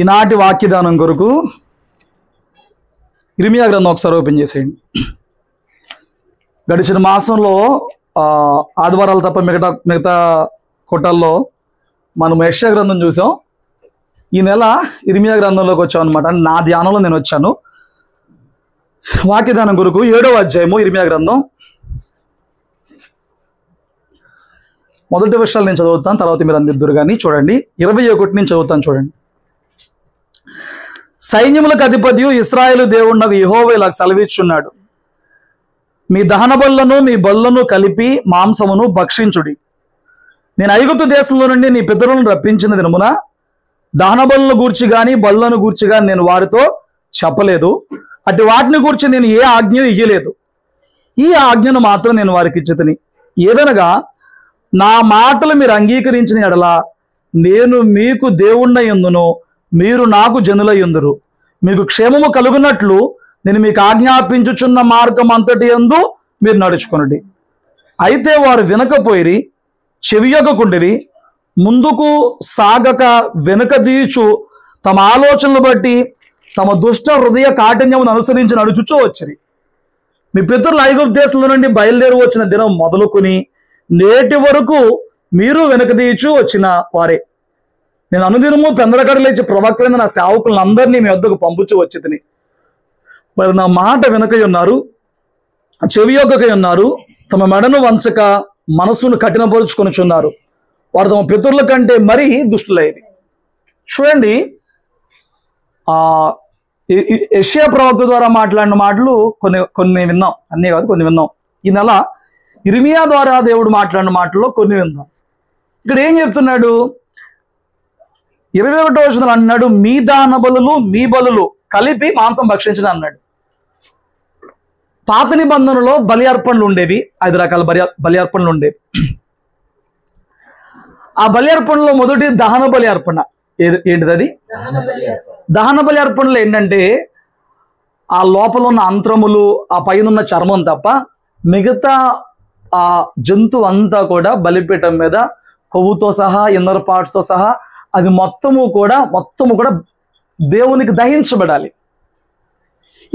ఈనాటి వాక్యదానం కొరకు ఇర్మియా గ్రంథం ఒకసారి ఓపెన్ చేసేయండి. గడిచిన మాసంలో ఆదివారాలు తప్ప మిగతా కొట్టాల్లో మనం యెషయా గ్రంథం చూసాం. ఈ నెల ఇర్మియా గ్రంథంలోకి వచ్చాం అనమాట. నా ధ్యానంలో నేను వచ్చాను. వాక్యదానం కొరకు 7వ అధ్యాయము ఇర్మియా గ్రంథం. మొదటి విషయాలు నేను చదువుతాను, తర్వాత మీరు అందిద్దరు కానీ చూడండి. 21 నుంచి చదువుతాను చూడండి. సైన్యములకు అధిపతియు ఇశ్రాయేలు దేవుడునగు యెహోవా ఇలా సెలవిచ్చున్నాడు, మీ దహన బలులను మీ బలులను కలిపి మాంసమును భక్షించుడి. నేను ఐగుప్తు దేశంలో నుండి నీ పితరులను రప్పించిన దినమున దహన బలులను గూర్చి గాని బలులను గూర్చి గాని నేను వారితో చెప్పలేదు. అటు వాటిని గూర్చి నేను ఏ ఆజ్ఞ ఇయ్యలేదు. ఈ ఆజ్ఞను మాత్రం నేను వారికి ఇచ్చితిని. ఏదనగా నా మాటలు మీరు అంగీకరించిన ఎడల నేను మీకు దేవుణ్ణి యందును, మీరు నాకు జనులై యుందురు. మీకు క్షేమము కలుగునట్లు నేను మీకు ఆజ్ఞాపించుచున్న మార్గం అంతటి యందు మీరు నడుచుకొనుడి. అయితే వారు వినకపోయిరి, చెవియొక్కకుండిరి, ముందుకు సాగక వెనుక దీచు తమ ఆలోచనలు బట్టి తమ దుష్ట హృదయ కాఠిన్యమును అనుసరించి నడుచుచూ వచ్చిరి. మీ పితరులు ఐగుప్తు దేశంలో నుండి బయలుదేరి వచ్చిన దినం మొదలుకొని నేటి వరకు మీరు వెనుక దీచు వచ్చిన వారే. నేను అనుదినము పెందలకడ లేచి ప్రవక్తలైన నా సేవకులను అందరినీ మీ వద్దకు పంపుచూ వచ్చి తిని, మరి నా మాట వెనుకై ఉన్నారు, చెవియొక్కకై ఉన్నారు, తమ మెడను వంచక మనసును కఠినపరుచుకొనుచున్నారు. వారు తమ పితరుల కంటే మరీ దుష్టులైరి. చూడండి, యెషయా ప్రవక్త ద్వారా మాట్లాడిన మాటలు కొన్ని విన్నాం, అన్నీ కాదు కొన్ని విన్నాం. ఈ నెల ఇర్మియా ద్వారా దేవుడు మాట్లాడిన మాటల్లో కొన్ని విన్నాం. ఇక్కడ ఏం చెప్తున్నాడు? 21వ వచనం అన్నాడు, మీ దాన బలులు మీ బలులు కలిపి మాంసం భక్షించిన అన్నాడు. పాత నిబంధనలో బలి అర్పణలు ఉండేవి, 5 రకాల బలి అర్పణలు ఉండేవి. ఆ బలి అర్పణలో మొదటి దహన బలి అర్పణ. ఏంటిది అది? దహన బలి అర్పణలు ఏంటంటే ఆ లోపల ఉన్న అంత్రములు, ఆ పైన ఉన్న చర్మం తప్ప మిగతా ఆ జంతువు అంతా కూడా బలిపీఠం మీద కొవ్వుతో సహా ఇన్నర్ పార్ట్స్తో సహా అది మొత్తము కూడా దేవునికి దహించబడాలి.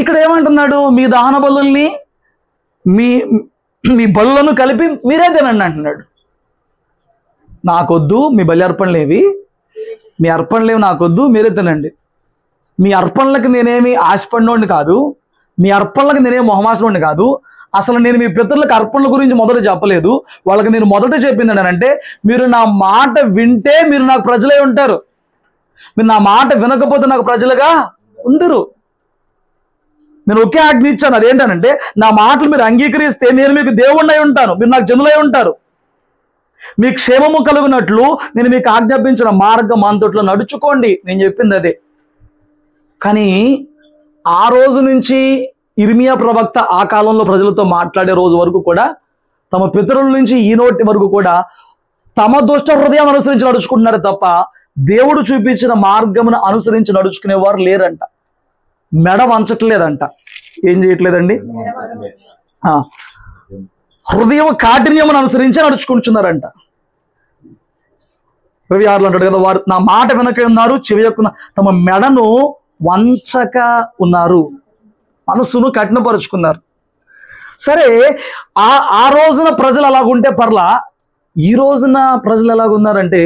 ఇక్కడ ఏమంటున్నాడు? మీ దహన బలుల్ని మీ బలులను కలిపి మీరే తినండి అంటున్నాడు. నాకొద్దు మీ బలి అర్పణలేవి, మీ అర్పణలేవి నాకొద్దు, మీరే తినండి. మీ అర్పణలకు నేనేమి ఆశపడినోడిని కాదు, మీ అర్పణలకు నేనేమి మొహమాసనోడిని కాదు. అసలు నేను మీ పితరులకు అర్పణల గురించి మొదట చెప్పలేదు. వాళ్ళకి నేను మొదట చెప్పింది ఏంటంటే, మీరు నా మాట వింటే మీరు నాకు ప్రజలై ఉంటారు, మీరు నా మాట వినకపోతే నాకు ప్రజలుగా ఉండరు. నేను ఒకే ఆజ్ఞ ఇచ్చాను, అదేంటనంటే నా మాటలు మీరు అంగీకరిస్తే నేను మీకు దేవుణ్ణి ఉంటాను, మీరు నాకు జనులై ఉంటారు. మీ క్షేమము కలుగునట్లు నేను మీకు ఆజ్ఞాపించిన మార్గం అంతట్లో నడుచుకోండి. నేను చెప్పింది అదే. కానీ ఆ రోజు నుంచి ఇర్మియా ప్రవక్త ఆ కాలంలో ప్రజలతో మాట్లాడే రోజు వరకు కూడా తమ పితరుల నుంచి ఈనోటి వరకు కూడా తమ దుష్ట హృదయం అనుసరించి నడుచుకుంటున్నారు తప్ప దేవుడు చూపించిన మార్గమును అనుసరించి నడుచుకునేవారు లేరంట. మెడ వంచట్లేదంట. ఏం చేయట్లేదండి? హృదయం కాఠిన్యమును అనుసరించి నడుచుకుంటున్నారంట. 26లో అంటాడు కదా, వారు నా మాట వెనక ఉన్నారు, చెవియొక్కున్న తమ మెడను వంచక ఉన్నారు, మనసును కఠినపరుచుకున్నారు. సరే, ఆ రోజున ప్రజలు అలాగుంటే పర్లా, ఈ రోజున ప్రజలు ఎలాగున్నారంటే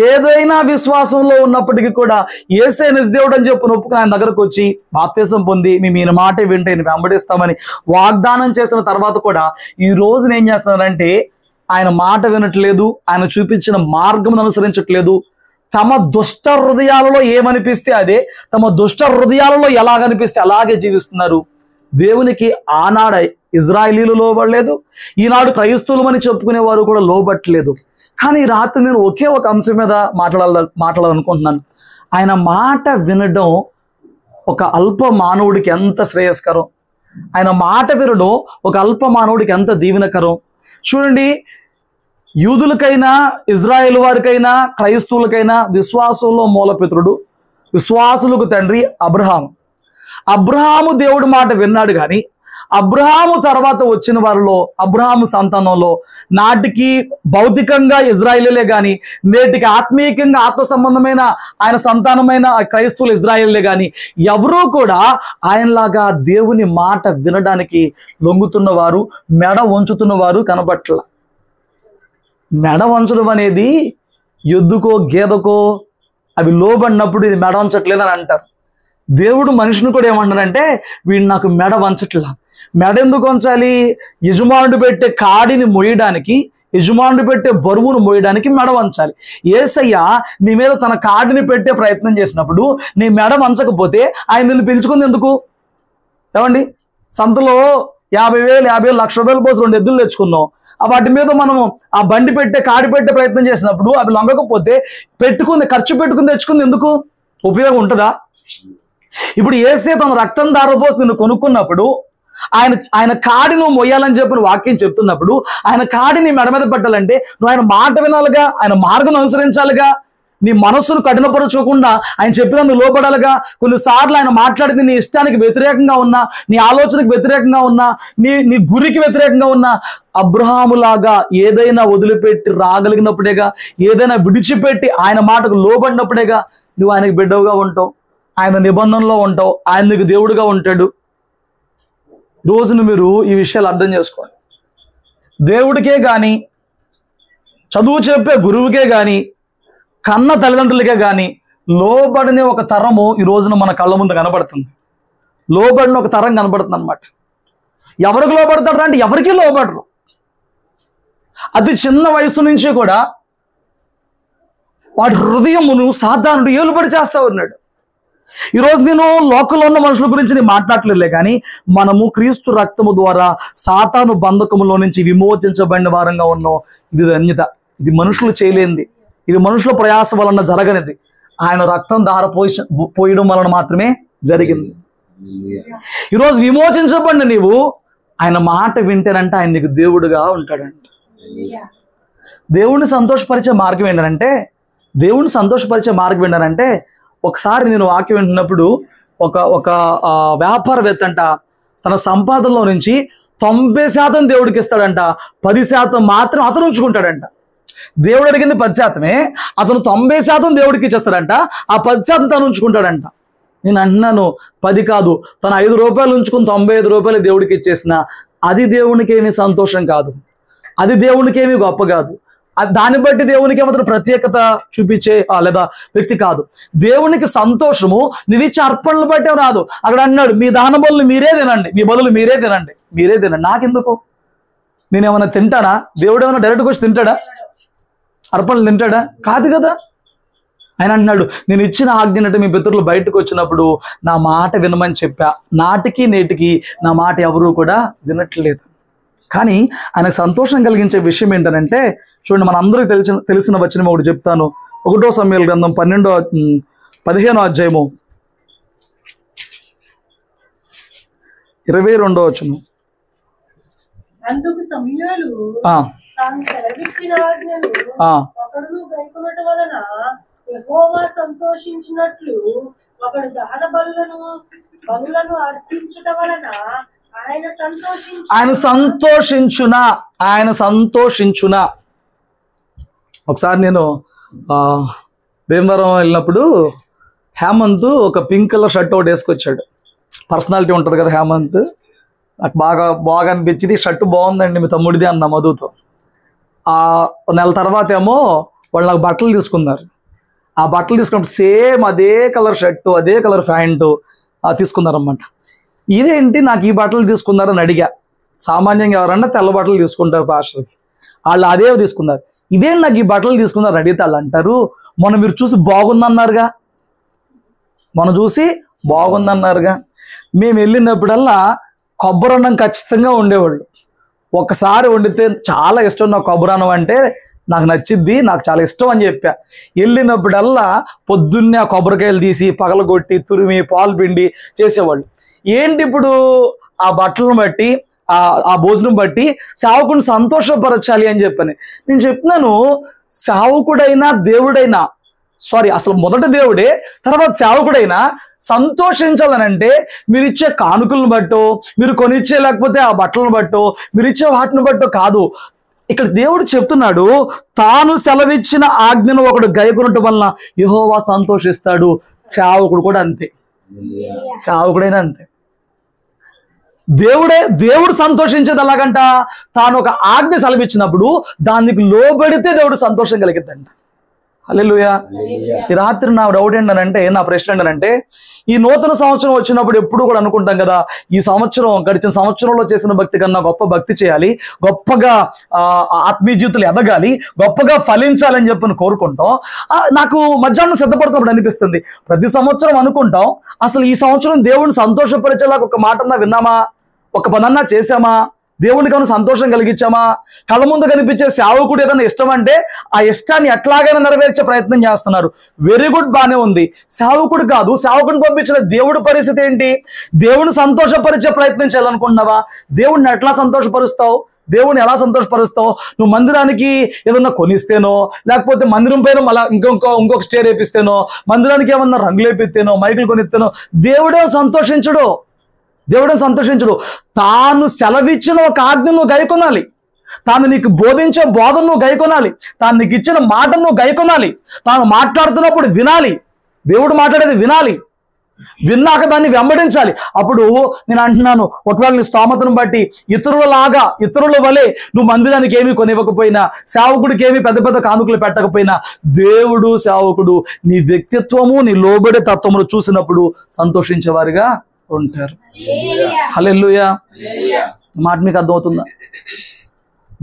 ఏదైనా విశ్వాసంలో ఉన్నప్పటికీ కూడా యేసే నిజదేవుడు అని చెప్పి ఒప్పుకుని ఆయన దగ్గరకు వచ్చి బాప్తిసం పొంది మీ మాట వింటే నేను వెంబడిస్తామని వాగ్దానం చేసిన తర్వాత కూడా ఈ రోజున ఏం చేస్తున్నారంటే ఆయన మాట వినట్లేదు, ఆయన చూపించిన మార్గం అనుసరించట్లేదు. తమ దుష్ట హృదయాలలో ఏమనిపిస్తే అదే, తమ దుష్ట హృదయాలలో ఎలాగనిపిస్తే అలాగే జీవిస్తున్నారు. దేవునికి ఆనాడు ఇజ్రాయేలీలు లోబడలేదు, ఈనాడు క్రైస్తవులమని చెప్పుకునేవారు కూడా లోబట్టలేదు. కానీ రాత్రి నేను ఒకే ఒక అంశం మీద మాట్లాడాలనుకుంటున్నాను. ఆయన మాట వినడం ఒక అల్ప మానవుడికి ఎంత శ్రేయస్కరం, ఆయన మాట వినడం ఒక అల్ప మానవుడికి ఎంత దీవెనకరం. చూడండి, యూదులకైనా ఇజ్రాయేల్ వారికైనా క్రైస్తవులకైనా విశ్వాసంలో మూలపితరుడు, విశ్వాసులకు తండ్రి అబ్రహాము. దేవుడి మాట విన్నాడు కానీ అబ్రహాము తర్వాత వచ్చిన వారిలో, అబ్రహాము సంతానంలో నాటికి భౌతికంగా ఇజ్రాయేలీలే కానీ, నేటికి ఆత్మీయంగా ఆత్మ సంబంధమైన ఆయన సంతానమైన క్రైస్తవులు ఇజ్రాయేలీలే కానీ ఎవరూ కూడా ఆయనలాగా దేవుని మాట వినడానికి లొంగుతున్నవారు, మెడ వంచుతున్నవారు కనబట్ల. మెడ వంచడం అనేది ఎద్దుకో గేదకో అవి లోబడినప్పుడు ఇది మెడ వంచట్లేదని అంటారు. దేవుడు మనిషిని కూడా ఏమంటారంటే, వీడు నాకు మెడ వంచట్లా. మెడ ఎందుకు వంచాలి? యజమానుడు పెట్టే కాడిని మోయడానికి, యజమానుడు పెట్టే బరువును మోయడానికి మెడ వంచాలి. యేసయ్య నీ మీద తన కాడిని పెట్టే ప్రయత్నం చేసినప్పుడు నీ మెడ వంచకపోతే ఆయన నిన్ను పిలుచుకుంది ఎందుకు? ఏమండి, సంతలో 50,000 50,000 లక్ష రూపాయల కోసం 2 ఎద్దులు తెచ్చుకున్నాం. వాటి మీద మనము ఆ బండి పెట్టే కాడి పెట్టే ప్రయత్నం చేసినప్పుడు అవి లొంగకపోతే ఖర్చు పెట్టుకుని తెచ్చుకుంది ఎందుకు? ఉపయోగం ఉంటుందా? ఇప్పుడు యేసే తన రక్తం ధారపోసి నిన్ను కొనుక్కున్నప్పుడు ఆయన కాడి నువ్వు మొయ్యాలని చెప్పిన వాక్యం చెప్తున్నప్పుడు ఆయన కాడిని మెడ మీద పెట్టాలంటే నువ్వు ఆయన మాట వినాలిగా, ఆయన మార్గం అనుసరించాలిగా, నీ మనస్సును కఠినపరచకుండా ఆయన చెప్పినందుకు లోపడాలిగా. కొన్నిసార్లు ఆయన మాట్లాడింది నీ ఇష్టానికి వ్యతిరేకంగా ఉన్నా, నీ ఆలోచనకు వ్యతిరేకంగా ఉన్నా, నీ గురికి వ్యతిరేకంగా ఉన్నా, అబ్రహాములాగా ఏదైనా వదిలిపెట్టి రాగలిగినప్పుడేగా, ఏదైనా విడిచిపెట్టి ఆయన మాటకు లోబడినప్పుడేగా నువ్వు ఆయనకు బిడ్డవుగా ఉంటావు, ఆయన నిబంధనలో ఉంటావు, ఆయన నీకు దేవుడుగా ఉంటాడు. రోజును మీరు ఈ విషయాలు అర్థం చేసుకోండి. దేవుడికే కానీ, చదువు చెప్పే గురువుకే కానీ, కన్న తల్లిదండ్రులకే కానీ లోబడిన ఒక తరము ఈ రోజున మన కళ్ళ ముందు కనబడుతుంది. లోబడిన ఒక తరం కనబడుతుంది అనమాట. ఎవరికి లోబడతాడు అంటే ఎవరికి లోబడరు. అతి చిన్న వయసు నుంచి కూడా వాడి హృదయమును సాధారణుడు ఏలుబడి చేస్తా ఉన్నాడు. ఈరోజు నేను లోకంలో ఉన్న మనుషుల గురించి నేను మాట్లాడలేదులే కానీ మనము క్రీస్తు రక్తము ద్వారా సాతాను బంధకములో నుంచి విమోచించబడిన వారంగా ఉన్నాం. ఇది ధన్యత. ఇది మనుషులు చేయలేనిది, ఇది మనుషుల ప్రయాస వలన జరగనిది. ఆయన రక్తం పోయడం వలన మాత్రమే జరిగింది. ఈరోజు విమోచించబడిన నీవు ఆయన మాట వింటేనంటే ఆయన నీకు దేవుడుగా ఉంటాడంట. దేవుణ్ణి సంతోషపరిచే మార్గం ఏంటంటే ఒకసారి నేను వాక్యం వింటున్నప్పుడు ఒక వ్యాపారవేత్త అంట తన సంపాదనలో నుంచి 90% దేవుడికి ఇస్తాడంట, 10% మాత్రం అతను ఉంచుకుంటాడంట. దేవుడు అడిగింది 10%, అతను 90% దేవుడికి ఇచ్చేస్తాడంట, ఆ 10% తను ఉంచుకుంటాడంట. నేను అంటున్నాను 10 కాదు, తను 5 రూపాయలు ఉంచుకుని 95 రూపాయలు దేవుడికి ఇచ్చేసిన అది దేవునికి ఏమీ సంతోషం కాదు, అది దేవునికి ఏమీ గొప్ప కాదు. దాన్ని బట్టి దేవునికి ఏమాత్రం ప్రత్యేకత చూపించే లేదా వ్యక్తి కాదు. దేవునికి సంతోషము నువ్వు ఇచ్చే అర్పణలు బట్టే రాదు. అక్కడ అన్నాడు, మీ దహన బలులు మీరే తినండి, మీ బలులు మీరే తినండి. నాకెందుకు? నేనేమన్నా తింటానా? దేవుడు ఏమైనా డైరెక్ట్గా వచ్చి తింటాడా? అర్పణలు తింటాడా? కాదు కదా. ఆయన అంటున్నాడు, నేను ఇచ్చిన ఆజ్ఞనట్టు మీ పితరులు బయటకు వచ్చినప్పుడు నా మాట వినమని చెప్పా, నాటికి నేటికి నా మాట ఎవరూ కూడా వినట్లేదు. కానీ ఆయనకు సంతోషం కలిగించే విషయం ఏంటంటే, చూడండి, మన అందరికీ తెలిసిన వచనం ఒకటి చెప్తాను. 1 సమూయేలు గ్రంథం 15వ అధ్యాయము 22వ వచనం. అందుకు సమూయేలు తాను సెలవిచ్చిన ఆజ్ఞను ఒకడు గైకొనుట వలన యెహోవా సంతోషించినట్లు ఒకడు దహన బలులను అర్పించుట వలన ఆయన సంతోషించునా. ఒకసారి నేను భీమవరం వెళ్ళినప్పుడు హేమంత్ ఒక పింక్ కలర్ షర్ట్ ఒకటి వేసుకొచ్చాడు. పర్సనాలిటీ ఉంటుంది కదా హేమంత్, నాకు బాగా అనిపించింది. షర్ట్ బాగుందండి మీ తమ్ముడిది అన్న మధుతో. నెల తర్వాత ఏమో వాళ్ళు నాకు బట్టలు తీసుకున్నారు. ఆ బట్టలు తీసుకున్నప్పుడు సేమ్ అదే కలర్ షర్టు, అదే కలర్ ప్యాంటు తీసుకున్నారన్నమాట. ఇదేంటి నాకు ఈ బట్టలు తీసుకున్నారని అడిగా. సామాన్యంగా ఎవరన్నా తెల్ల బట్టలు తీసుకుంటారు పాస్టర్కి, వాళ్ళు అదే తీసుకున్నారు. ఇదేంటి నాకు ఈ బట్టలు తీసుకున్నారు అడిగితే వాళ్ళు అంటారు, మొన్న మీరు చూసి బాగుందన్నారుగా, మేము వెళ్ళినప్పుడల్లా కొబ్బరి అన్నం ఖచ్చితంగా ఉండేవాళ్ళు. ఒకసారి వండితే చాలా ఇష్టం నాకు కొబ్బరి అన్నం అంటే, నాకు నచ్చిద్ది, నాకు చాలా ఇష్టం అని చెప్పా. వెళ్ళినప్పుడల్లా పొద్దున్నే ఆ కొబ్బరికాయలు తీసి పగలగొట్టి తురిమి పాలు పిండి చేసేవాళ్ళు. ఏంటి ఇప్పుడు ఆ బట్టలను బట్టి ఆ భోజనం బట్టి సేవకుడిని సంతోషపరచాలి అని చెప్పని నేను చెప్తున్నాను. సేవకుడైనా దేవుడైనా, అసలు మొదట దేవుడే, తర్వాత సేవకుడైనా సంతోషించాలనంటే మీరు ఇచ్చే కానుకలను బట్టో, మీరు కొనిచ్చే లేకపోతే ఆ బట్టలను బట్టో, మీరు ఇచ్చే వాటిని బట్టో కాదు. ఇక్కడ దేవుడు చెప్తున్నాడు, తాను సెలవిచ్చిన ఆజ్ఞను ఒకడు గైకొనటం వలన యెహోవా సంతోషిస్తాడు. సేవకుడు కూడా అంతే, సేవకుడైనా అంతే. దేవుడు సంతోషించేది ఎలాగంట? తాను ఒక ఆజ్ఞ సెలవిచ్చినప్పుడు దానికి లోబడితే దేవుడు సంతోషం కలిగిద్దంట. హల్లెలూయా. ఈ రాత్రి నా డౌట్ ఏంటనంటే, నా ప్రశ్న ఏంటనంటే, ఈ నూతన సంవత్సరం వచ్చినప్పుడు ఎప్పుడు కూడా అనుకుంటాం కదా, ఈ సంవత్సరం గడిచిన సంవత్సరంలో చేసిన భక్తి కన్నా గొప్ప భక్తి చేయాలి, గొప్పగా ఆత్మీయ జీవితాలు ఎదగాలి, గొప్పగా ఫలించాలని చెప్పని కోరుకుంటాం. నాకు మధ్యాహ్నం సిద్ధపడుతున్నప్పుడు అనిపిస్తుంది, ప్రతి సంవత్సరం అనుకుంటాం, అసలు ఈ సంవత్సరం దేవుడిని సంతోషపరిచేలాగా ఒక మాటన్నా విన్నామా, ఒక పనన్నా చేశామా, దేవునికి ఏమైనా సంతోషం కలిగించామా? కళ్ళ ముందు కనిపించే సేవకుడు ఏదైనా ఇష్టం అంటే ఆ ఇష్టాన్ని ఎట్లాగైనా నెరవేర్చే ప్రయత్నం చేస్తున్నారు. వెరీ గుడ్, బానే ఉంది. సేవకుడు కాదు, సేవకుడిని పంపించిన దేవుడి పరిస్థితి ఏంటి? దేవుడిని సంతోషపరిచే ప్రయత్నం చేయాలనుకుంటున్నావా? దేవుడిని ఎట్లా సంతోషపరుస్తావు? దేవుని ఎలా సంతోషపరుస్తావు? నువ్వు మందిరానికి ఏదన్నా కొనిస్తేనో, లేకపోతే మందిరం పైన మళ్ళీ ఇంకొక స్టేర్ వేపిస్తేనో, మందిరానికి ఏమన్నా రంగులు వేపిస్తేనో, మైకులు కొనిస్తేనో దేవుడే సంతోషించడు. దేవుడే సంతోషించడు. తాను సెలవిచ్చిన ఒక ఆజ్ఞను నువ్వు గైకొనాలి, తాను నీకు బోధించే బోధను నువ్వు గైకొనాలి, తాను నీకు ఇచ్చిన మాటను నువ్వు గైకొనాలి, తాను మాట్లాడుతున్నప్పుడు వినాలి, దేవుడు మాట్లాడేది వినాలి, విన్నాక దాన్ని వెంబడించాలి. అప్పుడు నేను అంటున్నాను, ఒకవేళ నీ స్తోమతను బట్టి ఇతరుల వలె నువ్వు మందిరానికి ఏమీ కొనివ్వకపోయినా, సేవకుడికి ఏమీ పెద్ద పెద్ద కానుకలు పెట్టకపోయినా, దేవుడు సేవకుడు నీ వ్యక్తిత్వము, నీ లోబడే తత్వమును చూసినప్పుడు సంతోషించేవారుగా ఉంటారు. హల్లెలూయా. మాట మీకు అర్థమవుతుందా?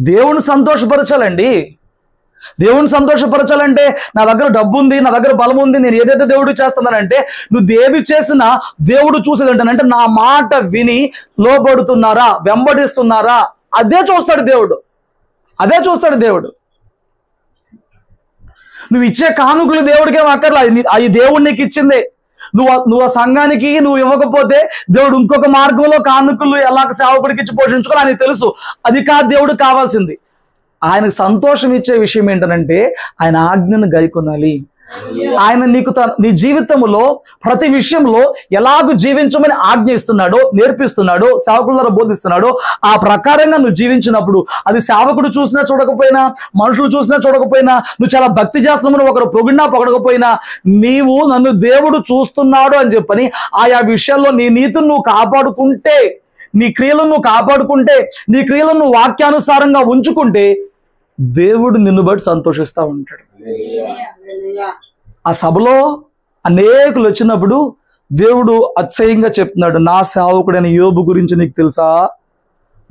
దేవుని సంతోషపరచాలండి. దేవుని సంతోషపరచాలంటే నా దగ్గర డబ్బు ఉంది, నా దగ్గర బలం ఉంది, నేను ఏదైతే దేవుడు చేస్తున్నానంటే, నువ్వు ఏది చేసినా దేవుడు చూసేది ఏంటంటే నా మాట విని లోబడుతున్నారా, వెంబడిస్తున్నారా, అదే చూస్తాడు దేవుడు, అదే చూస్తాడు దేవుడు. నువ్వు ఇచ్చే కానుకలు దేవుడికి ఏం అక్కర్లా, అవి దేవుడు నీకు ఇచ్చిందే. నువ్వు ఆ సంఘానికి నువ్వు ఇవ్వకపోతే దేవుడు ఇంకొక మార్గంలో కానుకలు ఎలా సేవకుడికి ఇచ్చి పోషించుకోవాలి అని తెలుసు. అది కాదు దేవుడు కావాల్సింది. ఆయనకు సంతోషం ఇచ్చే విషయం ఏంటంటే ఆయన ఆజ్ఞను గైకొనాలి. ఆయన నీకు నీ జీవితంలో ప్రతి విషయంలో ఎలాగూ జీవించమని ఆజ్ఞ ఇస్తున్నాడో, నేర్పిస్తున్నాడో, సేవకుల ద్వారా బోధిస్తున్నాడో ఆ ప్రకారంగా నువ్వు జీవించినప్పుడు, అది సేవకుడు చూసినా చూడకపోయినా, మనుషులు చూసినా చూడకపోయినా, నువ్వు చాలా భక్తి చేస్తున్నామని ఒకరు పొగిడినా పొగడకపోయినా, నీవు నన్ను దేవుడు చూస్తున్నాడు అని చెప్పని ఆయా విషయాల్లో నీ నీతిని నువ్వు కాపాడుకుంటే, నీ క్రియలను నువ్వు కాపాడుకుంటే, నీ క్రియలను నువ్వు వాక్యానుసారంగా ఉంచుకుంటే దేవుడు నిన్ను బట్టి సంతోషిస్తూ ఉంటాడు. ఆ సభలో అనేకులు వచ్చినప్పుడు దేవుడు అతిశయంగా చెప్తున్నాడు, నా సేవకుడైన యోబు గురించి నీకు తెలుసా,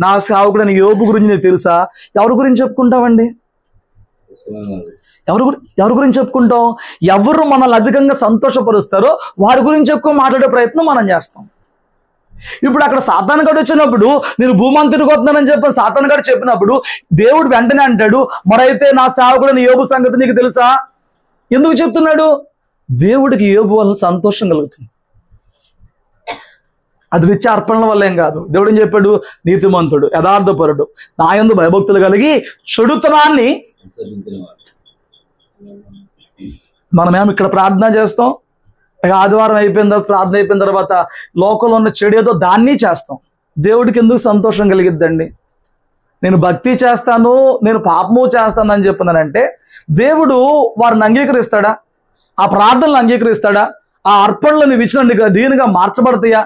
నా సేవకుడైన యోబు గురించి నీకు తెలుసా. ఎవరి గురించి చెప్పుకుంటామండి? ఎవరి గురించి చెప్పుకుంటాం? ఎవరు మనల్ని అధికంగా సంతోషపరుస్తారో వారి గురించి ఎక్కువ మాట్లాడే ప్రయత్నం మనం చేస్తాం. ఇప్పుడు అక్కడ సాతాను గాడు వచ్చినప్పుడు, నేను భూమాన్ని తిరిగొస్తున్నానని చెప్పి సాతాను గాడు చెప్పినప్పుడు దేవుడు వెంటనే అంటాడు, మరైతే నా సేవకుడైన యోబు సంగతి నీకు తెలుసా? ఎందుకు చెప్తున్నాడు? దేవుడికి యోబు వల్ల సంతోషం కలుగుతుంది. అది ఇచ్చే అర్పణల వల్ల ఏం కాదు. దేవుడు ఏం చెప్పాడు? నీతిమంతుడు, యథార్థపరుడు, నా యందు భయభక్తులు కలిగి చెడుతనాన్ని. మనమేమో ఇక్కడ ప్రార్థన చేస్తాం, ఆదివారం అయిపోయిన తర్వాత, ప్రార్థన అయిపోయిన తర్వాత లోకంలో ఉన్న చెడు ఏదో దాన్ని చేస్తాం. దేవుడికి ఎందుకు సంతోషం కలిగిద్దండి? నేను భక్తి చేస్తాను, నేను పాపము చేస్తాను అని చెప్పినానంటే దేవుడు వారిని అంగీకరిస్తాడా? ఆ ప్రార్థనలు అంగీకరిస్తాడా? ఆ అర్పణలు నువ్వు ఇచ్చినందుకు దీనిగా మార్చబడతాయా?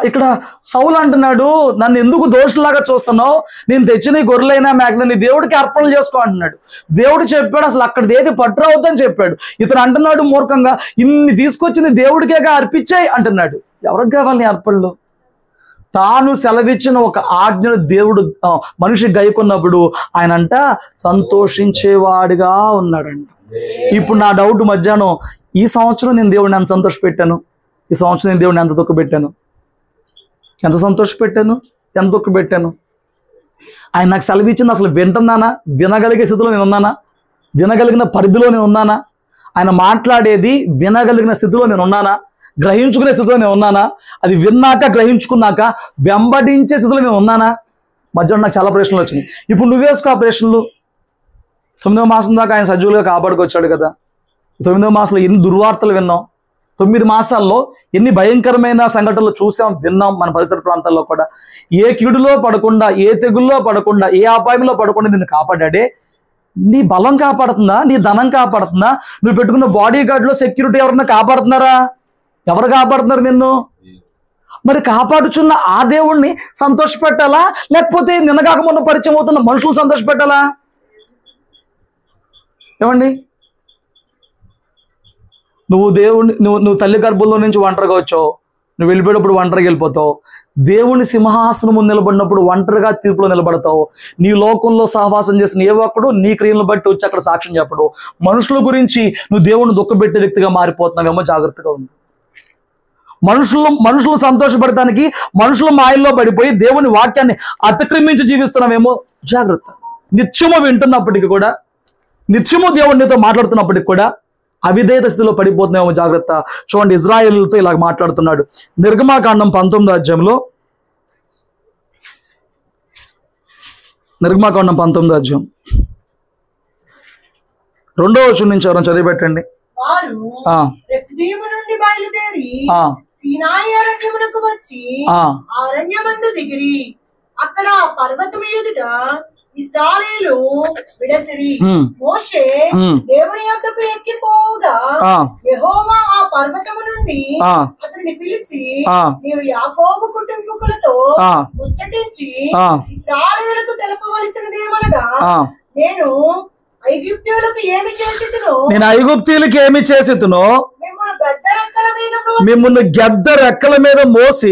ఇక్కడ సౌలు అంటున్నాడు, నన్ను ఎందుకు దోషులాగా చూస్తున్నావు, నేను తెచ్చిన గొర్రెలైనా మేకనా నీ దేవుడికి అర్పణలు చేసుకో అంటున్నాడు. దేవుడు చెప్పాడు అసలు అక్కడ ఏది పట్టురవుద్దని చెప్పాడు. ఇతను అంటున్నాడు మూర్ఖంగా, ఇన్ని తీసుకొచ్చింది దేవుడికేగా అర్పించాయి అంటున్నాడు. ఎవరికి కావాలి అర్పణలు? తాను సెలవిచ్చిన ఒక ఆజ్ఞను దేవుడు మనిషి గైకొన్నప్పుడు ఆయన అంట సంతోషించేవాడిగా ఉన్నాడంట. ఇప్పుడు నా డౌట్ మధ్యాహ్నం, ఈ సంవత్సరం నేను దేవుడిని ఎంత సంతోషపెట్టాను, ఈ సంవత్సరం నేను దేవుడిని ఎంత దుఃఖపెట్టాను, ఎంత సంతోషపెట్టాను, ఎంత దుఃఖపెట్టాను? ఆయన నాకు సెలవిచ్చింది అసలు వింటున్నానా? వినగలిగే స్థితిలో నేను ఉన్నానా? వినగలిగిన పరిధిలో నేను ఉన్నానా? ఆయన మాట్లాడేది వినగలిగిన స్థితిలో నేను ఉన్నానా? గ్రహించుకునే స్థితిలో నేను ఉన్నానా? అది విన్నాక గ్రహించుకున్నాక వెంబడించే స్థితిలో నేను ఉన్నానా? మధ్యాహ్నం నాకు చాలా ప్రశ్నలు వచ్చినాయి. ఇప్పుడు నువ్వేసుకో ఆ ప్రశ్నలు. 9వ మాసం దాకా ఆయన సజీవులుగా కాపాడుకొచ్చాడు కదా. 9వ మాసంలో ఎన్ని దుర్వార్తలు విన్నాం, 9 మాసాల్లో ఎన్ని భయంకరమైన సంఘటనలు చూసాం, విన్నాం మన పరిసర ప్రాంతాల్లో కూడా. ఏ కీడులో పడకుండా, ఏ తెగుల్లో పడకుండా, ఏ అపాయంలో పడకుండా నిన్ను కాపాడాడే. నీ బలం కాపాడుతుందా? నీ ధనం కాపాడుతుందా? నువ్వు పెట్టుకున్న బాడీ గార్డ్లో సెక్యూరిటీ ఎవరన్నా కాపాడుతున్నారా? ఎవరు కాపాడుతున్నారు నిన్ను? మరి కాపాడుచున్న ఆ దేవుణ్ణి సంతోషపెట్టాలా, లేకపోతే నిన్నగాక మొన్న పరిచయం అవుతున్న మనుషులు సంతోషపెట్టాలా? ఏమండి, నువ్వు తల్లి గర్భంలో నుంచి ఒంటరిగా వచ్చావు, నువ్వు వెళ్ళిపోయేటప్పుడు ఒంటరిగా వెళ్ళిపోతావు. దేవుని సింహాసనం ముందు నిలబడినప్పుడు ఒంటరిగా తీర్పులో నిలబడతావు. నీ లోకంలో సహవాసం చేసిన ఏ ఒక్కడు నీ క్రియలను బట్టి వచ్చి అక్కడ సాక్ష్యం చెప్పడు. మనుషుల గురించి నువ్వు దేవుని దుఃఖపెట్టే వ్యక్తిగా మారిపోతున్నావేమో, జాగ్రత్తగా ఉంది. మనుషులు సంతోషపడటానికి మనుషుల మాయల్లో పడిపోయి దేవుని వాక్యాన్ని అతిక్రమించి జీవిస్తున్నామేమో, జాగ్రత్త. నిత్యము వింటున్నప్పటికీ కూడా, నిత్యము దేవునితో మాట్లాడుతున్నప్పటికి కూడా అవిధేయత స్థితిలో పడిపోతున్నామేమో, జాగ్రత్త. చూడండి, ఇజ్రాయేలుతో ఇలా మాట్లాడుతున్నాడు. నిర్గమాకాండం 19వ అధ్యాయంలో, నిర్గమాకాండం 19వ అధ్యాయం 2వ వచనం నుంచి ఎవరైనా చదివి పెట్టండి. వారు రెఫీదీము నుండి బయలుదేరి సీనాయి అరణ్యమునకు వచ్చి అరణ్యమందు దిగిరి. అక్కడ పర్వతము ఎదుట ఇశ్రాయేలు విడసిరి. మోషే దేవుని యొద్దకు ఎక్కిపోగా యెహోవా ఆ పర్వతము నుండి అతనిని పిలిచి, నీవు యాకోబు కుటుంబీకులతో ముచ్చటించి ఇశ్రాయేలుకు తెలపవలసినదేమనగా, నేను ఐగుప్తీయులకు ఏమి చేసితునో మిమ్మల్ని గద్ద రెక్కల మీద మోసి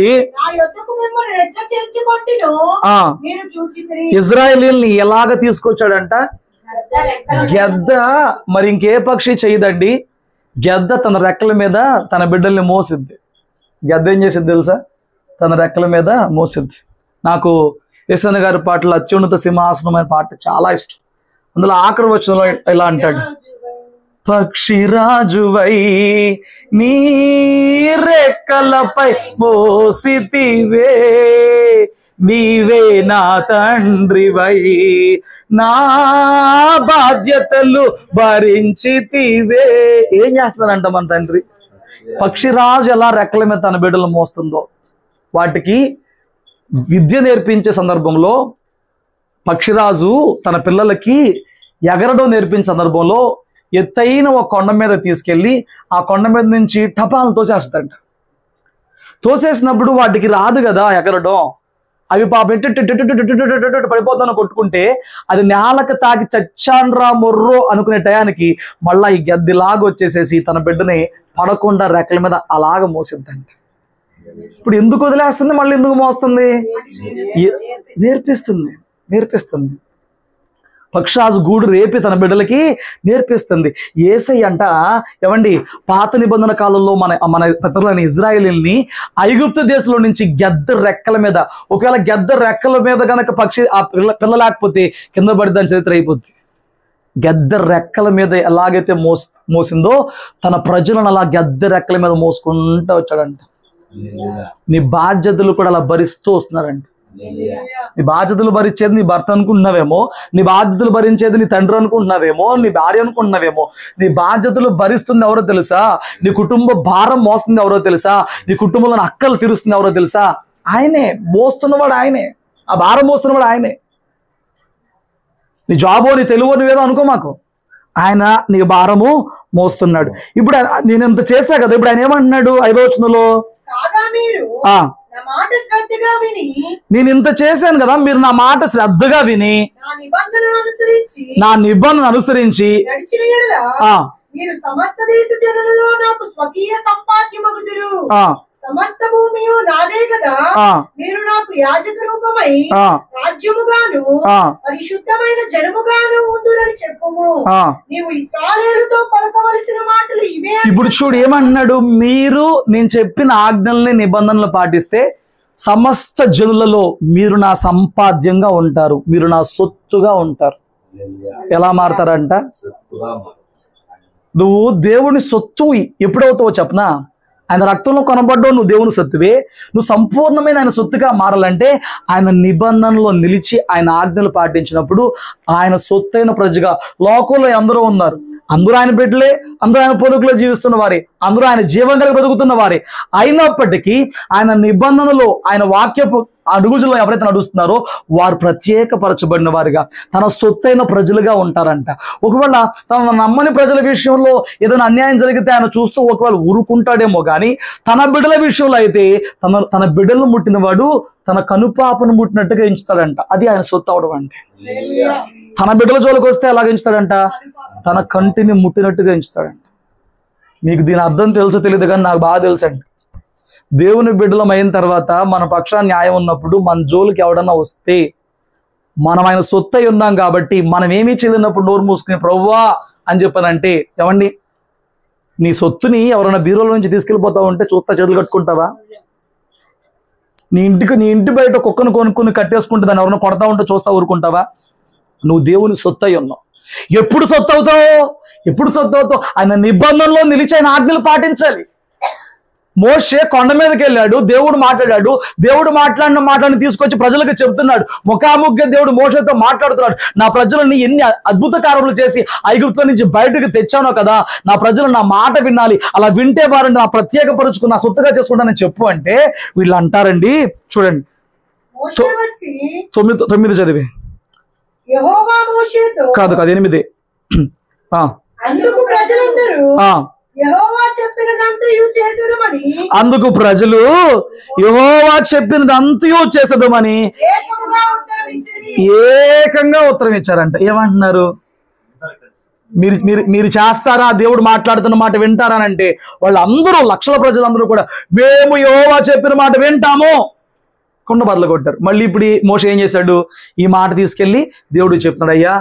ఇజ్రాయేలీల్ని ఎలాగ తీసుకొచ్చాడంట? గద్ద మరి ఇంకే పక్షి చేయదండి. గద్ద తన రెక్కల మీద తన బిడ్డల్ని మోసిద్ది. గద్ద ఏం చేసిద్ది తెలుసా? తన రెక్కల మీద మోసిద్ది. నాకు యేసన్న గారి పాటలు అత్యున్నత సింహాసనం అనే పాట చాలా ఇష్టం. అందులో ఆఖరి వచనంలో ఇలా అంటాడు, పక్షిరాజువై నీ రెక్కలపై మోసితివే, నీవే నా తండ్రివై నా బాధ్యతలు భరించితివే. ఏం చేస్తున్నారంట మన తండ్రి? పక్షిరాజు ఎలా రెక్కల మీద తన బిడ్డలు మోస్తుందో, వాటికి విద్య నేర్పించే సందర్భంలో పక్షిరాజు తన పిల్లలకి ఎగరడం నేర్పించే సందర్భంలో ఎత్తైన ఒక కొండ మీద తీసుకెళ్ళి ఆ కొండ మీద నుంచి టపాలను తోసేస్తాడంట. తోసేసినప్పుడు వాటికి రాదు కదా ఎగరడం. అవి పడిపోతాను కొట్టుకుంటే అది నేలకు తాకి చచ్చాన్రా మొర్రో అనుకునే టయానికి మళ్ళా ఈ గద్దిలాగా వచ్చేసేసి తన బిడ్డని పడకుండా రెక్కల మీద అలాగ మోసిద్దంట. ఇప్పుడు ఎందుకు వదిలేస్తుంది, మళ్ళీ ఎందుకు మోస్తుంది? నేర్పిస్తుంది. పక్షిరాజు గూడు రేపి తన బిడ్డలకి నేర్పిస్తుంది. యేసయ్య అంట, ఏమండి, పాత నిబంధన కాలంలో మన పితరులైన ఇజ్రాయేలీల్ని ఐగుప్తు దేశంలో నుంచి గద్ద రెక్కల మీద, ఒకవేళ గద్ద రెక్కల మీద కనుక పక్షి ఆ పిల్ల లేకపోతే కింద పడి దాని చరిత్ర అయిపోద్ది. గద్ద రెక్కల మీద ఎలాగైతే మోసిందో తన ప్రజలను అలా గద్ద రెక్కల మీద మోసుకుంటూ వచ్చాడంట. నీ బాధ్యతలు కూడా అలా భరిస్తూ వస్తున్నారంట. నీ బాధ్యతలు భరించేది నీ భర్త అనుకుంటున్నావేమో, నీ బాధ్యతలు భరించేది నీ తండ్రి అనుకుంటున్నావేమో, నీ భార్య అనుకుంటున్నావేమో. నీ బాధ్యతలు భరిస్తుంది ఎవరో తెలుసా? నీ కుటుంబ భారం మోస్తుంది ఎవరో తెలుసా? నీ కుటుంబంలో అక్కలు తీరుస్తుంది ఎవరో తెలుసా? ఆయనే. మోస్తున్నవాడు ఆయనే. ఆ భారం మోస్తున్నవాడు ఆయనే. నీ జాబో నీ తెలుగు నువ్వేదో అనుకో మాకు, ఆయన నీ భారము మోస్తున్నాడు. ఇప్పుడు నేను ఇంత చేశా కదా, ఇప్పుడు ఆయన ఏమంటున్నాడు 5వ వచనంలో? నేను ఇంత చేశాను కదా, మీరు నా మాట శ్రద్ధగా విని నా నిబంధన అనుసరించి సమస్త భూమియు నాదే కదా, మీరు నాకు యాజక రూపమై రాజ్యముగాను పరిశుద్ధమైన జనముగాను ఉండురని చెప్పుము. నీవు ఇశ్రాయేలుతో పలకవలసిన మాటలు ఇవే. ఇప్పుడు చూడు ఏమంటున్నాడు? మీరు నేను చెప్పిన ఆజ్ఞల్ని నిబంధనలు పాటిస్తే సమస్త జనులలో మీరు నా సంపాద్యంగా ఉంటారు, మీరు నా సొత్తుగా ఉంటారు. ఎలా మారతారంట? నువ్వు దేవుని సొత్తు ఎప్పుడవుతావో చెప్పనా? ఆయన రక్తంలో కొనబడ్డావు, నువ్వు దేవుని సొత్తువే. నువ్వు సంపూర్ణమైన ఆయన సొత్తుగా మారాలంటే ఆయన నిబంధనలో నిలిచి ఆయన ఆజ్ఞలు పాటించినప్పుడు ఆయన సొత్తైన ప్రజగా. లోకంలో ఎందరో ఉన్నారు, అందరూ ఆయన బిడ్డలే, అందరూ ఆయన పొలుకులో జీవిస్తున్న వారే, అందరూ ఆయన జీవం కలిగి బతుకుతున్న వారే. అయినప్పటికీ ఆయన నిబంధనలో, ఆయన వాక్యపు అడుగుజులో ఎవరైతే నడుస్తున్నారో వారు ప్రత్యేకపరచబడిన వారిగా, తన సొత్తైన ప్రజలుగా ఉంటారంట. ఒకవేళ తన నమ్మని ప్రజల విషయంలో ఏదైనా అన్యాయం జరిగితే ఆయన చూస్తూ ఒకవేళ ఊరుకుంటాడేమో కానీ, తన బిడ్డల విషయంలో అయితే తన బిడ్డలను ముట్టినవాడు తన కనుపాపను ముట్టినట్టుగా ఎంచుతాడంట. అది ఆయన సొత్తు అవడం అంటే. తన బిడ్డల జోలికి వస్తే ఎలాగ ఎంచుతాడంట? తన కంటిని ముట్టినట్టుగా ఎంచుతాడంట. మీకు దీని అర్థం తెలుసో తెలియదు కానీ నాకు బాగా తెలుసండి. దేవుని బిడ్డలం అయిన తర్వాత మన పక్షాన న్యాయం ఉన్నప్పుడు మన జోలికి ఎవడన్నా వస్తే మనం ఆయన సొత్తు అయి ఉన్నాం కాబట్టి మనం ఏమీ చేయలేనప్పుడు నోరు మూసుకుని ప్రభువా అని చెప్పానంటే, ఏమండి నీ సొత్తుని ఎవరైనా బీరోల నుంచి తీసుకెళ్ళిపోతావు అంటే చూస్తా చేతులు కట్టుకుంటావా? నీ ఇంటి బయట కుక్కను కొనుక్కుని కట్టేసుకుంటే దాన్ని ఎవరైనా కొడతా ఉంటే చూస్తా ఊరుకుంటావా? నువ్వు దేవుని సొత్తు అయి ఉన్నావు. ఎప్పుడు సొత్తు అవుతావు? ఆయన నిబంధనలో నిలిచి ఆయన ఆజ్ఞలు పాటించాలి. మోషే కొండ మీదకి వెళ్ళాడు, దేవుడు మాట్లాడాడు. దేవుడు మాట్లాడిన మాటలను తీసుకొచ్చి ప్రజలకు చెప్తున్నాడు. ముఖాముఖిగా దేవుడు మోషేతో మాట్లాడుతున్నాడు. నా ప్రజలని ఎన్ని అద్భుత కార్యములు చేసి ఐగుప్తు నుంచి బయటకు తెచ్చానో కదా, నా ప్రజలు నా మాట వినాలి, అలా వింటే వారిని నా ప్రత్యేకపరుచుకుని నా సొత్తుగా చేసుకుంటానని చెప్పు అంటే వీళ్ళు అంటారండి. చూడండి 9 చదివి కాదు 8. అందుకు ప్రజలు యెహోవా చెప్పినదంతయు చేసేదమని ఏకంగా ఉత్తరం ఇచ్చారంట. ఏమంటున్నారు? మీరు చేస్తారా? దేవుడు మాట్లాడుతున్న మాట వింటారానంటే వాళ్ళందరూ, లక్షల ప్రజలందరూ కూడా మేము యెహోవా చెప్పిన మాట వింటాము కొండ బదులు కొట్టారు. మళ్ళీ ఇప్పుడు మోషే ఏం చేశాడు? ఈ మాట తీసుకెళ్ళి దేవుడు చెప్తున్నాడు, అయ్యా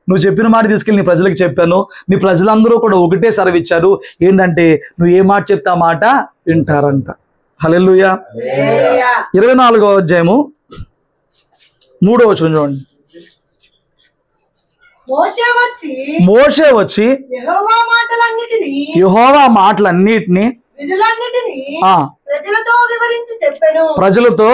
నువ్వు చెప్పిన మాట తీసుకెళ్ళి నీ ప్రజలకు చెప్పాను, నీ ప్రజలందరూ కూడా ఒకటే సెలవిచ్చారు, ఏంటంటే నువ్వు ఏ మాట చెప్తే ఆ మాట వింటారంట. హల్లెలూయా. 24వ అధ్యాయము 3వ వచనం చూడండి. మోషే వచ్చి యెహోవా మాటలన్నిటినీ ప్రజలతో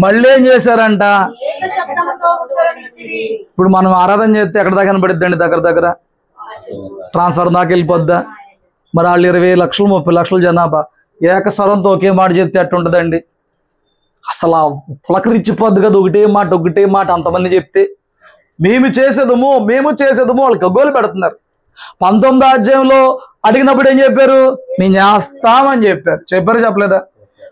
మళ్ళీ ఏం చేశారంట? ఇప్పుడు మనం ఆరాధన చేస్తే ఎక్కడ దాకా కనబడిద్దండి? దగ్గర ట్రాన్స్ఫర్ దాకా వెళ్ళిపోద్దా? మరి వాళ్ళు 20 లక్షలు 30 లక్షల జనాభా ఏకస్వరంతో ఒకే మాట చెప్తే అట్టుంటదండి. అసలు పులకరిచ్చిపోద్ది కదా, ఒకటే మాట అంతమంది చెప్తే. మేము చేసేదము వాళ్ళకి గగ్గోలు పెడుతున్నారు. 19వ అధ్యాయంలో అడిగినప్పుడు ఏం చెప్పారు? మేము చేస్తామని చెప్పారు చెప్పలేదా?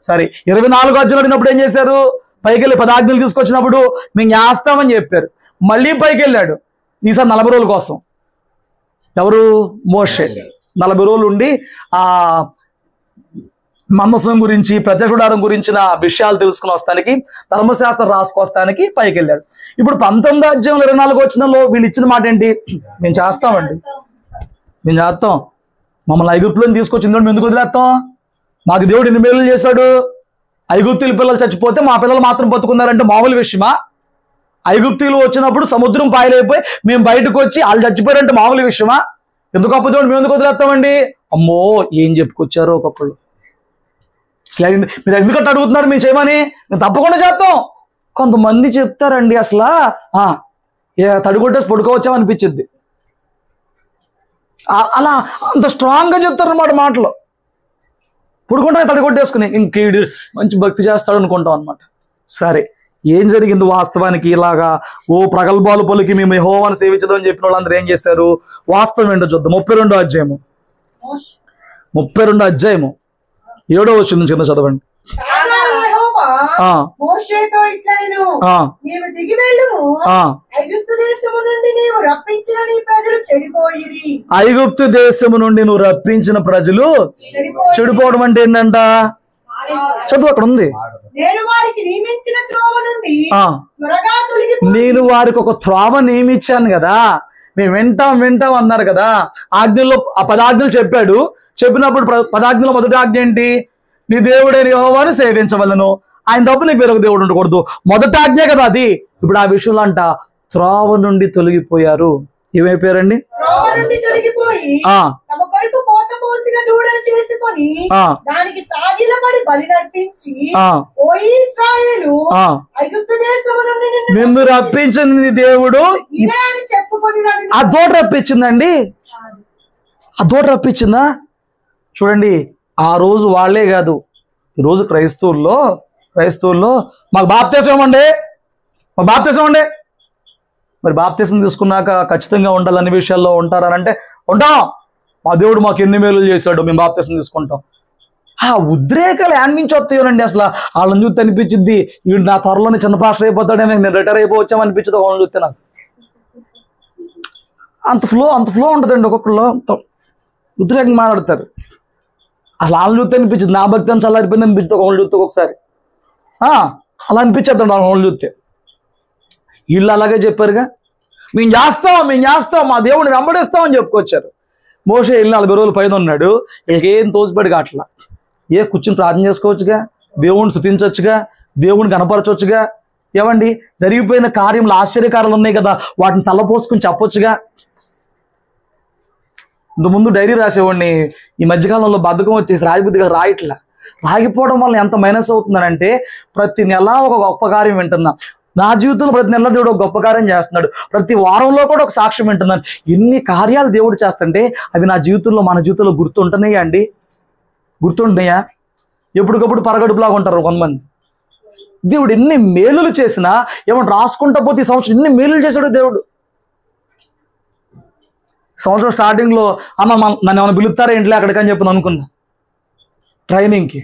సరే 24వ అధ్యాయం అడిగినప్పుడు ఏం చేశారు? పైకి వెళ్ళి 10 ఆజ్ఞలు తీసుకొచ్చినప్పుడు మేము చేస్తామని చెప్పారు. మళ్ళీ పైకి వెళ్ళాడు, ఈసారి 40 రోజుల కోసం. ఎవరు? మోషే 40 రోజులు ఉండి ఆ మందసం గురించి, ప్రత్యక్ష గుడారం గురించిన విషయాలు తెలుసుకుని వస్తానికి, ధర్మశాస్త్రం రాసుకొస్తానికి పైకి వెళ్ళాడు. ఇప్పుడు 19వ అధ్యాయం 24వ వచనంలో వీళ్ళు ఇచ్చిన మాట ఏంటి? మేము చేస్తాం, మమ్మల్ని ఐగుప్తులను తీసుకొచ్చింది మేము ఎందుకు వదిలేస్తాం? మాకు దేవుడు ఎన్ని మేలు చేశాడు? ఐగుప్తుల పిల్లలు చచ్చిపోతే మా పిల్లలు మాత్రం బతుకున్నారంటే మామూలు విషయమా? ఐగుప్తులు వచ్చినప్పుడు సముద్రం పాయలైపోయి మేము బయటకు వచ్చి వాళ్ళు చచ్చిపోయారంటే మామూలు విషయమా? ఎందుకు అప్పు దేవుడు మేము ఎందుకు వదిలేస్తామండి? అమ్మో ఏం చెప్పుకొచ్చారో ఒకప్పుడు. మీరు ఎందుకంటే అడుగుతున్నారు మేము చేయమని? మేము తప్పకుండా చేస్తాం. కొంతమంది చెప్తారండి అసలు తడిగొట్టేసి పడుకోవచ్చామనిపించింది. అలా అంత స్ట్రాంగ్గా చెప్తారన్నమాట మాటలు. పుడుకుంటే తడిగొట్టేసుకుని ఇంకేడు మంచి భక్తి చేస్తాడు అనుకుంటాం అనమాట. సరే ఏం జరిగింది వాస్తవానికి? ఇలాగా ప్రగల్భాలు పలికి మేము యెహోవాను సేవించదని చెప్పిన వాళ్ళందరూ ఏం చేశారు? వాస్తవం ఏంటో చూద్దాం. 32వ అధ్యాయము 7వ వచనం నుంచి కింద చదవండి. మోషేతో ఇట్లనెను, నీవు దిగి వెళ్ళుము, ఐగుప్తు దేశము నుండి నీవు రప్పించిన నీ ప్రజలు చెడిపోయిరి. ఐగుప్తు దేశము నుండి నువ్వు రప్పించిన ప్రజలు చెడిపోవడం అంటే ఏంటంట? చదువు అక్కడ ఉంది. నేను వారికి నియమించిన త్రోవ నుండి త్వరగా తొలగిపో. నేను వారికి ఒక త్రోవ నియమించాను కదా, మేము వింటాం అన్నారు కదా. ఆజ్ఞల్లో ఆ 10 ఆజ్ఞలు చెప్పాడు. చెప్పినప్పుడు 10 ఆజ్ఞలో మొదటి ఆజ్ఞ ఏంటి? నీ దేవుడైన యెహోవాను సేవించవలెను, ఆయన తప్ప నీకు వేరొక దేవుడు ఉండకూడదు. మొదటి ఆజ్ఞ కదా అది. ఇప్పుడు ఆ విషయంలో అంట త్రోవ నుండి తొలగిపోయారు. ఏమైపోయారండి? త్రోవ నుండి తొలగిపోయి తమ కొరకు కోత పోసిన దూడను చేసుకొని దానికి సాగిలపడి బలి నర్పించి, ఓ ఇశ్రాయేలు, ఐగుప్తు దేశము నుండి నిన్ను రప్పించింది దేవుడు ఇదే అని చెప్పుకొని ఆ దూడ రప్పించిందండి. ఆ దూడ రప్పించిందా? చూడండి, ఆ రోజు వాళ్లే కాదు, ఈరోజు క్రైస్తవుల్లో మాకు బాప్తీసం ఇవ్వండి, మాకు బాప్తీసం ఇవ్వండి. మరి బాప్తీసం తీసుకున్నాక ఖచ్చితంగా ఉండాలనే విషయాల్లో ఉంటారని అంటే ఉంటాం. మా దేవుడు మాకు ఎన్ని మేలు చేశాడు, మేము బాప్తీసం తీసుకుంటాం. ఆ ఉద్రేకాలు యాడ్ నుంచి వస్తాయోనండి. అసలు వాళ్ళని చూస్తే అనిపించింది వీడు నా త్వరలోనే చిన్న పాస్టర్ అయిపోతాడేమో, నేను రిటైర్ అయిపోవచ్చామనిపించింది వాళ్ళని చూస్తే నాకు. అంత ఫ్లో ఉంటుందండి. ఒక్కొక్కళ్ళు ఉద్రేకంగా మాట్లాడతారు. అసలు వాళ్ళని చూస్తే అనిపించింది నా భక్తి అని చల్లారిపోయింది అనిపించింది ఒకళ్ళు చూస్తే ఒకసారి. అలా అనిపించేద్దండి వాళ్ళని చూస్తే. వీళ్ళు అలాగే చెప్పారుగా, మేము చేస్తాం మా దేవుడిని వెంబడిస్తామని చెప్పుకొచ్చారు. మోషే వెళ్ళి 40 రోజుల పైన ఉన్నాడు. వీళ్ళకి ఏం తోసిపడి కావట్లా. కూర్చుని ప్రార్థన చేసుకోవచ్చుగా, దేవుడిని స్తుతించవచ్చుగా, దేవుడిని కనపరచవచ్చుగా. ఏమండి, జరిగిపోయిన కార్యములు ఆశ్చర్యకారాలు ఉన్నాయి కదా, వాటిని తలపోసుకుని చెప్పొచ్చుగా. ఇంతకుముందు డైరీ రాసేవాడిని, ఈ మధ్యకాలంలో బద్ధకం వచ్చేసి రాయబుద్ధిగా రాయట్లా. రాగిపోవడం వల్ల ఎంత మైనస్ అవుతుందనంటే, ప్రతి నెల ఒక గొప్ప కార్యం వింటున్నా. నా జీవితంలో ప్రతి నెల దేవుడు ఒక గొప్ప కార్యం చేస్తున్నాడు. ప్రతి వారంలో కూడా ఒక సాక్ష్యం వింటున్నాను. ఎన్ని కార్యాలు దేవుడు చేస్తుంటే అవి నా జీవితంలో, మన జీవితంలో గుర్తుంటున్నాయా అండి? గుర్తుంటున్నాయా? ఎప్పటికప్పుడు పరగడుపులాగా ఉంటారు కొంతమంది. దేవుడు ఎన్ని మేలులు చేసినా ఏమంటే రాసుకుంటా పోతే ఈ సంవత్సరం ఎన్ని మేలులు చేశాడు దేవుడు. సంవత్సరం స్టార్టింగ్లో నన్ను ఏమైనా పిలుస్తారా ఇంట్లో అక్కడికని చెప్పి అనుకున్నా. ట్రైనింగ్కి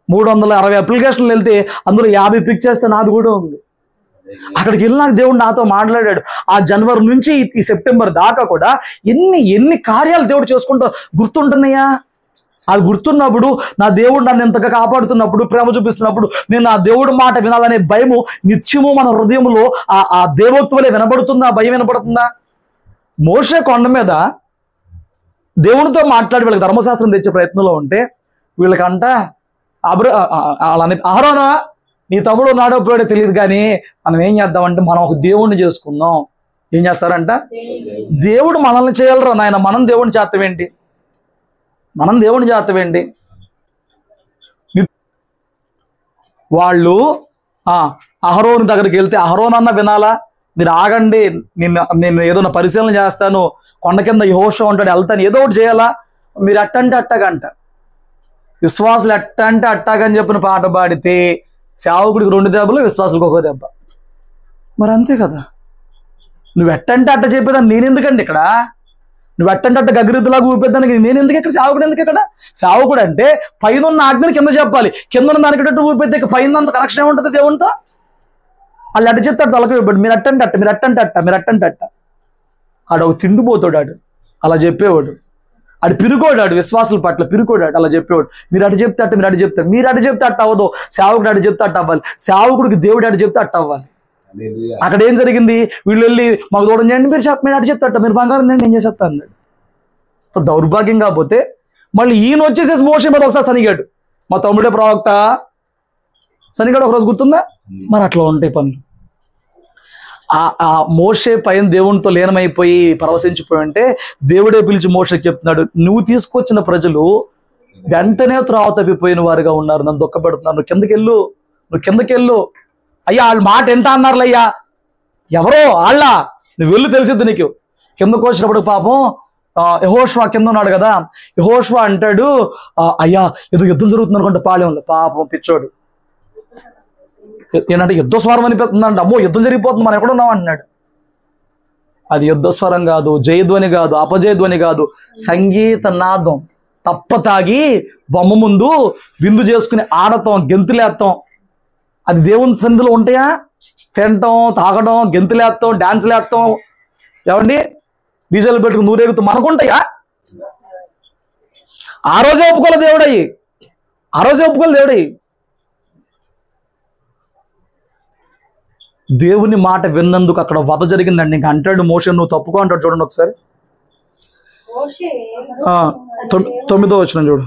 360 అప్లికేషన్లు వెళ్తే అందులో 50 పిక్ చేస్తే నాది కూడా ఉంది. అక్కడికి వెళ్ళి నాకు దేవుడు నాతో మాట్లాడాడు. ఆ జనవరి నుంచి ఈ సెప్టెంబర్ దాకా కూడా ఎన్ని కార్యాలు దేవుడు చేసుకుంటూ గుర్తుంటున్నాయా? అది గుర్తున్నప్పుడు, నా దేవుడు నన్ను ఎంతగా కాపాడుతున్నప్పుడు, ప్రేమ చూపిస్తున్నప్పుడు, నేను నా దేవుడు మాట వినాలనే భయము నిత్యము మన హృదయంలో ఆ దేవోక్తి వలె వినబడుతుందా? భయం వినపడుతుందా? మోషే కొండ మీద దేవునితో మాట్లాడి వీళ్ళకి ధర్మశాస్త్రం తెచ్చే ప్రయత్నంలో ఉంటే వీళ్ళకంట అహరోనా, నీ తమ్ముడు నాడో పోయాడో తెలియదు, కానీ మనం ఏం చేద్దామంటే మనం ఒక దేవుణ్ణి చేసుకుందాం. ఏం చేస్తారంట? దేవుడు మనల్ని చేయాలరా నాయన, మనం దేవుడిని చేస్తామేంటి? వాళ్ళు అహరోను దగ్గరికి వెళ్తే అహరోన్ అన్న వినాలా? మీరు ఆగండి, నేను ఏదో పరిశీలన చేస్తాను, కొండ కింద యెహోషువ ఉంటాడు, వెళ్తాను, ఏదో ఒకటి చేయాలా? మీరు అట్టంటే అట్టగంట, విశ్వాసులు ఎట్టంటే అట్టాగని చెప్పిన పాట పాడితే సేవకుడికి 2 దెబ్బలు, విశ్వాసులకు 1 దెబ్బ. మరి అంతే కదా. నువ్వు ఎట్టంటే అట్ట చెప్పేదాన్ని నేనెందుకండి ఇక్కడ? నువ్వు ఎట్టంటే అట్ట గగ్గిరిద్దులాగా ఊపేదానికి నేనెందుకు ఇక్కడ? సేవకుడు ఎందుకు ఇక్కడ? సేవకుడు అంటే పైన ఉన్న ఆజ్ఞని కింద చెప్పాలి, కింద ఉన్న దానికట్టు ఊపేద్దే పైన అంత కనెక్షన్ ఏముంటుంది దేవునితో? వాళ్ళు అట్ట చెప్తాడు తలకు ఇవ్వబడి, మీరు అట్టంటే అట్ట. ఆడు ఒక తిండిపోతాడు, అలా చెప్పేవాడు. ఆడు పిరుకోడాడు, విశ్వాసుల పట్ల పిరుకోడాడు, అలా చెప్పేవాడు. మీరు అటు చెప్తే అట్ట, మీరు అటు చెప్తే అట్ట అవ్వదు. సేవకుడు అటు చెప్తే అట్ట అవ్వాలి, సేవకుడికి దేవుడు అటు చెప్తే అట్ట అవ్వాలి. అక్కడ ఏం జరిగింది? వీళ్ళు వెళ్ళి మాకు దూరం చేయండి, మీరు అటు చెప్తే అట్ట, మీరు బంగారం నేను ఏం చేసేస్తా అన్నాడు. దౌర్భాగ్యం కాకపోతే మళ్ళీ ఈయన వచ్చేసేసి మోషే మీద ఒకసారి సనిగాడు. మా తమ్ముడే ప్రవక్త సనిగాడు ఒకరోజు గుర్తుందా? మరి అట్లా ఉంటాయి పనులు. ఆ మోషే పైన దేవునితో లీనమైపోయి పరవశించిపోయి ఉంటే దేవుడే పిలిచి మోషేకి చెప్తున్నాడు, నువ్వు తీసుకొచ్చిన ప్రజలు వెంటనే త్రోవ తప్పిపోయిన వారుగా ఉన్నారు, నన్ను దుఃఖపెడుతున్నారు, నువ్వు కిందకెళ్ళు. అయ్యా వాళ్ళ మాట ఎంత అన్నారులే అయ్యా, ఎవరో వాళ్ళ, నువ్వు వెళ్ళు తెలిసిద్ది నీకు. కిందకు వచ్చినప్పుడు పాపం యెహోషువ కింద ఉన్నాడు కదా, యెహోషువ అంటాడు, అయ్యా ఏదో యుద్ధం జరుగుతుంది అనుకుంటే పాళెంలో. పాపం పిచ్చోడు ఏంటంటే యుద్ధ స్వరం అనిపిస్తుందంట, అమ్మో యుద్ధం జరిగిపోతుంది, మనం ఎక్కడున్నాం అంటున్నాడు. అది యుద్ధ స్వరం కాదు, జయధ్వని కాదు, అపజయధ్వని కాదు, సంగీత నాదం. తప్ప తాగి బొమ్మ ముందు విందు చేసుకుని ఆడతాం, గెంతులేస్తాం. అది దేవుని సన్నిధిలో ఉంటాయా? తినటం, తాగడం, గెంతులేస్తాం, డాన్సులు వేస్తాం, ఏమండి డీజేలు పెట్టుకుని నూరేగుతూ మనకుంటాయా? ఆ రోజే ఒప్పుకోలే దేవుడయ్యి, దేవుని మాట విన్నందుకు అక్కడ వధ జరిగిందండి. ఇంకా అంటాడు మోషే, నువ్వు తప్పుకో అంటాడు. చూడండి ఒకసారి 9వ వచనం చూడు.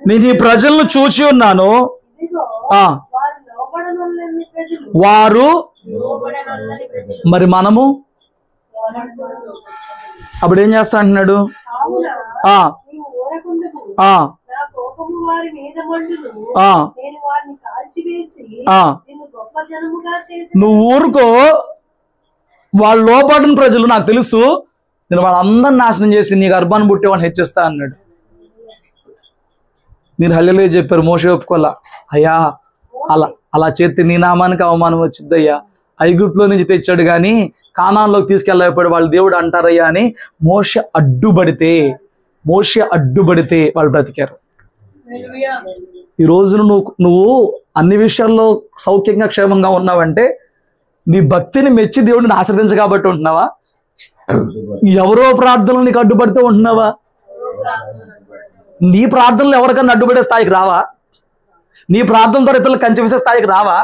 నేను ఈ ప్రజలను చూసి ఉన్నాను, వారు మరి మనము అప్పుడు ఏం చేస్తా అంటున్నాడు? కావున ఆ నీవు ఊరకుండుము. ఆ నా కోపము వారి మీద మండును. ఆ నేను వారిని కాల్చివేసి ఆ నిన్ను గొప్ప జనముగా చేసి. నువ్వు ఊరుకో, వాళ్ళ లోపడిన ప్రజలు నాకు తెలుసు, నేను వాళ్ళందరిని నాశనం చేసి నీ గర్భాన్ని పుట్టే వాళ్ళని హెచ్చిస్తా అన్నాడు. మీరు హల్లెలూయా చెప్పారు, మోషే ఒప్పుకోలా. అయ్యా అలా అలా చేస్తే నీ నామానికి అవమానం వచ్చింది అయ్యా, ఐగుప్తులో నుంచి తెచ్చాడు కానీ కానాన్లోకి తీసుకెళ్ళకపోయాడు వాళ్ళు దేవుడు అంటారయ్యా అని మోషే అడ్డుపడితే వాళ్ళు బ్రతికారు. ఈ రోజున నువ్వు అన్ని విషయాల్లో సౌఖ్యంగా క్షేమంగా ఉన్నావంటే నీ భక్తిని మెచ్చి దేవుడిని ఆశ్రదించ కాబట్టి ఉంటున్నావా? ఎవరో ప్రార్థనలు నీకు అడ్డుపడితే ఉంటున్నావా? నీ ప్రార్థనలు ఎవరికన్నా అడ్డుపడే స్థాయికి రావా? నీ ప్రార్థనతో ఇతరులు కంచె వేసే స్థాయికి రావా?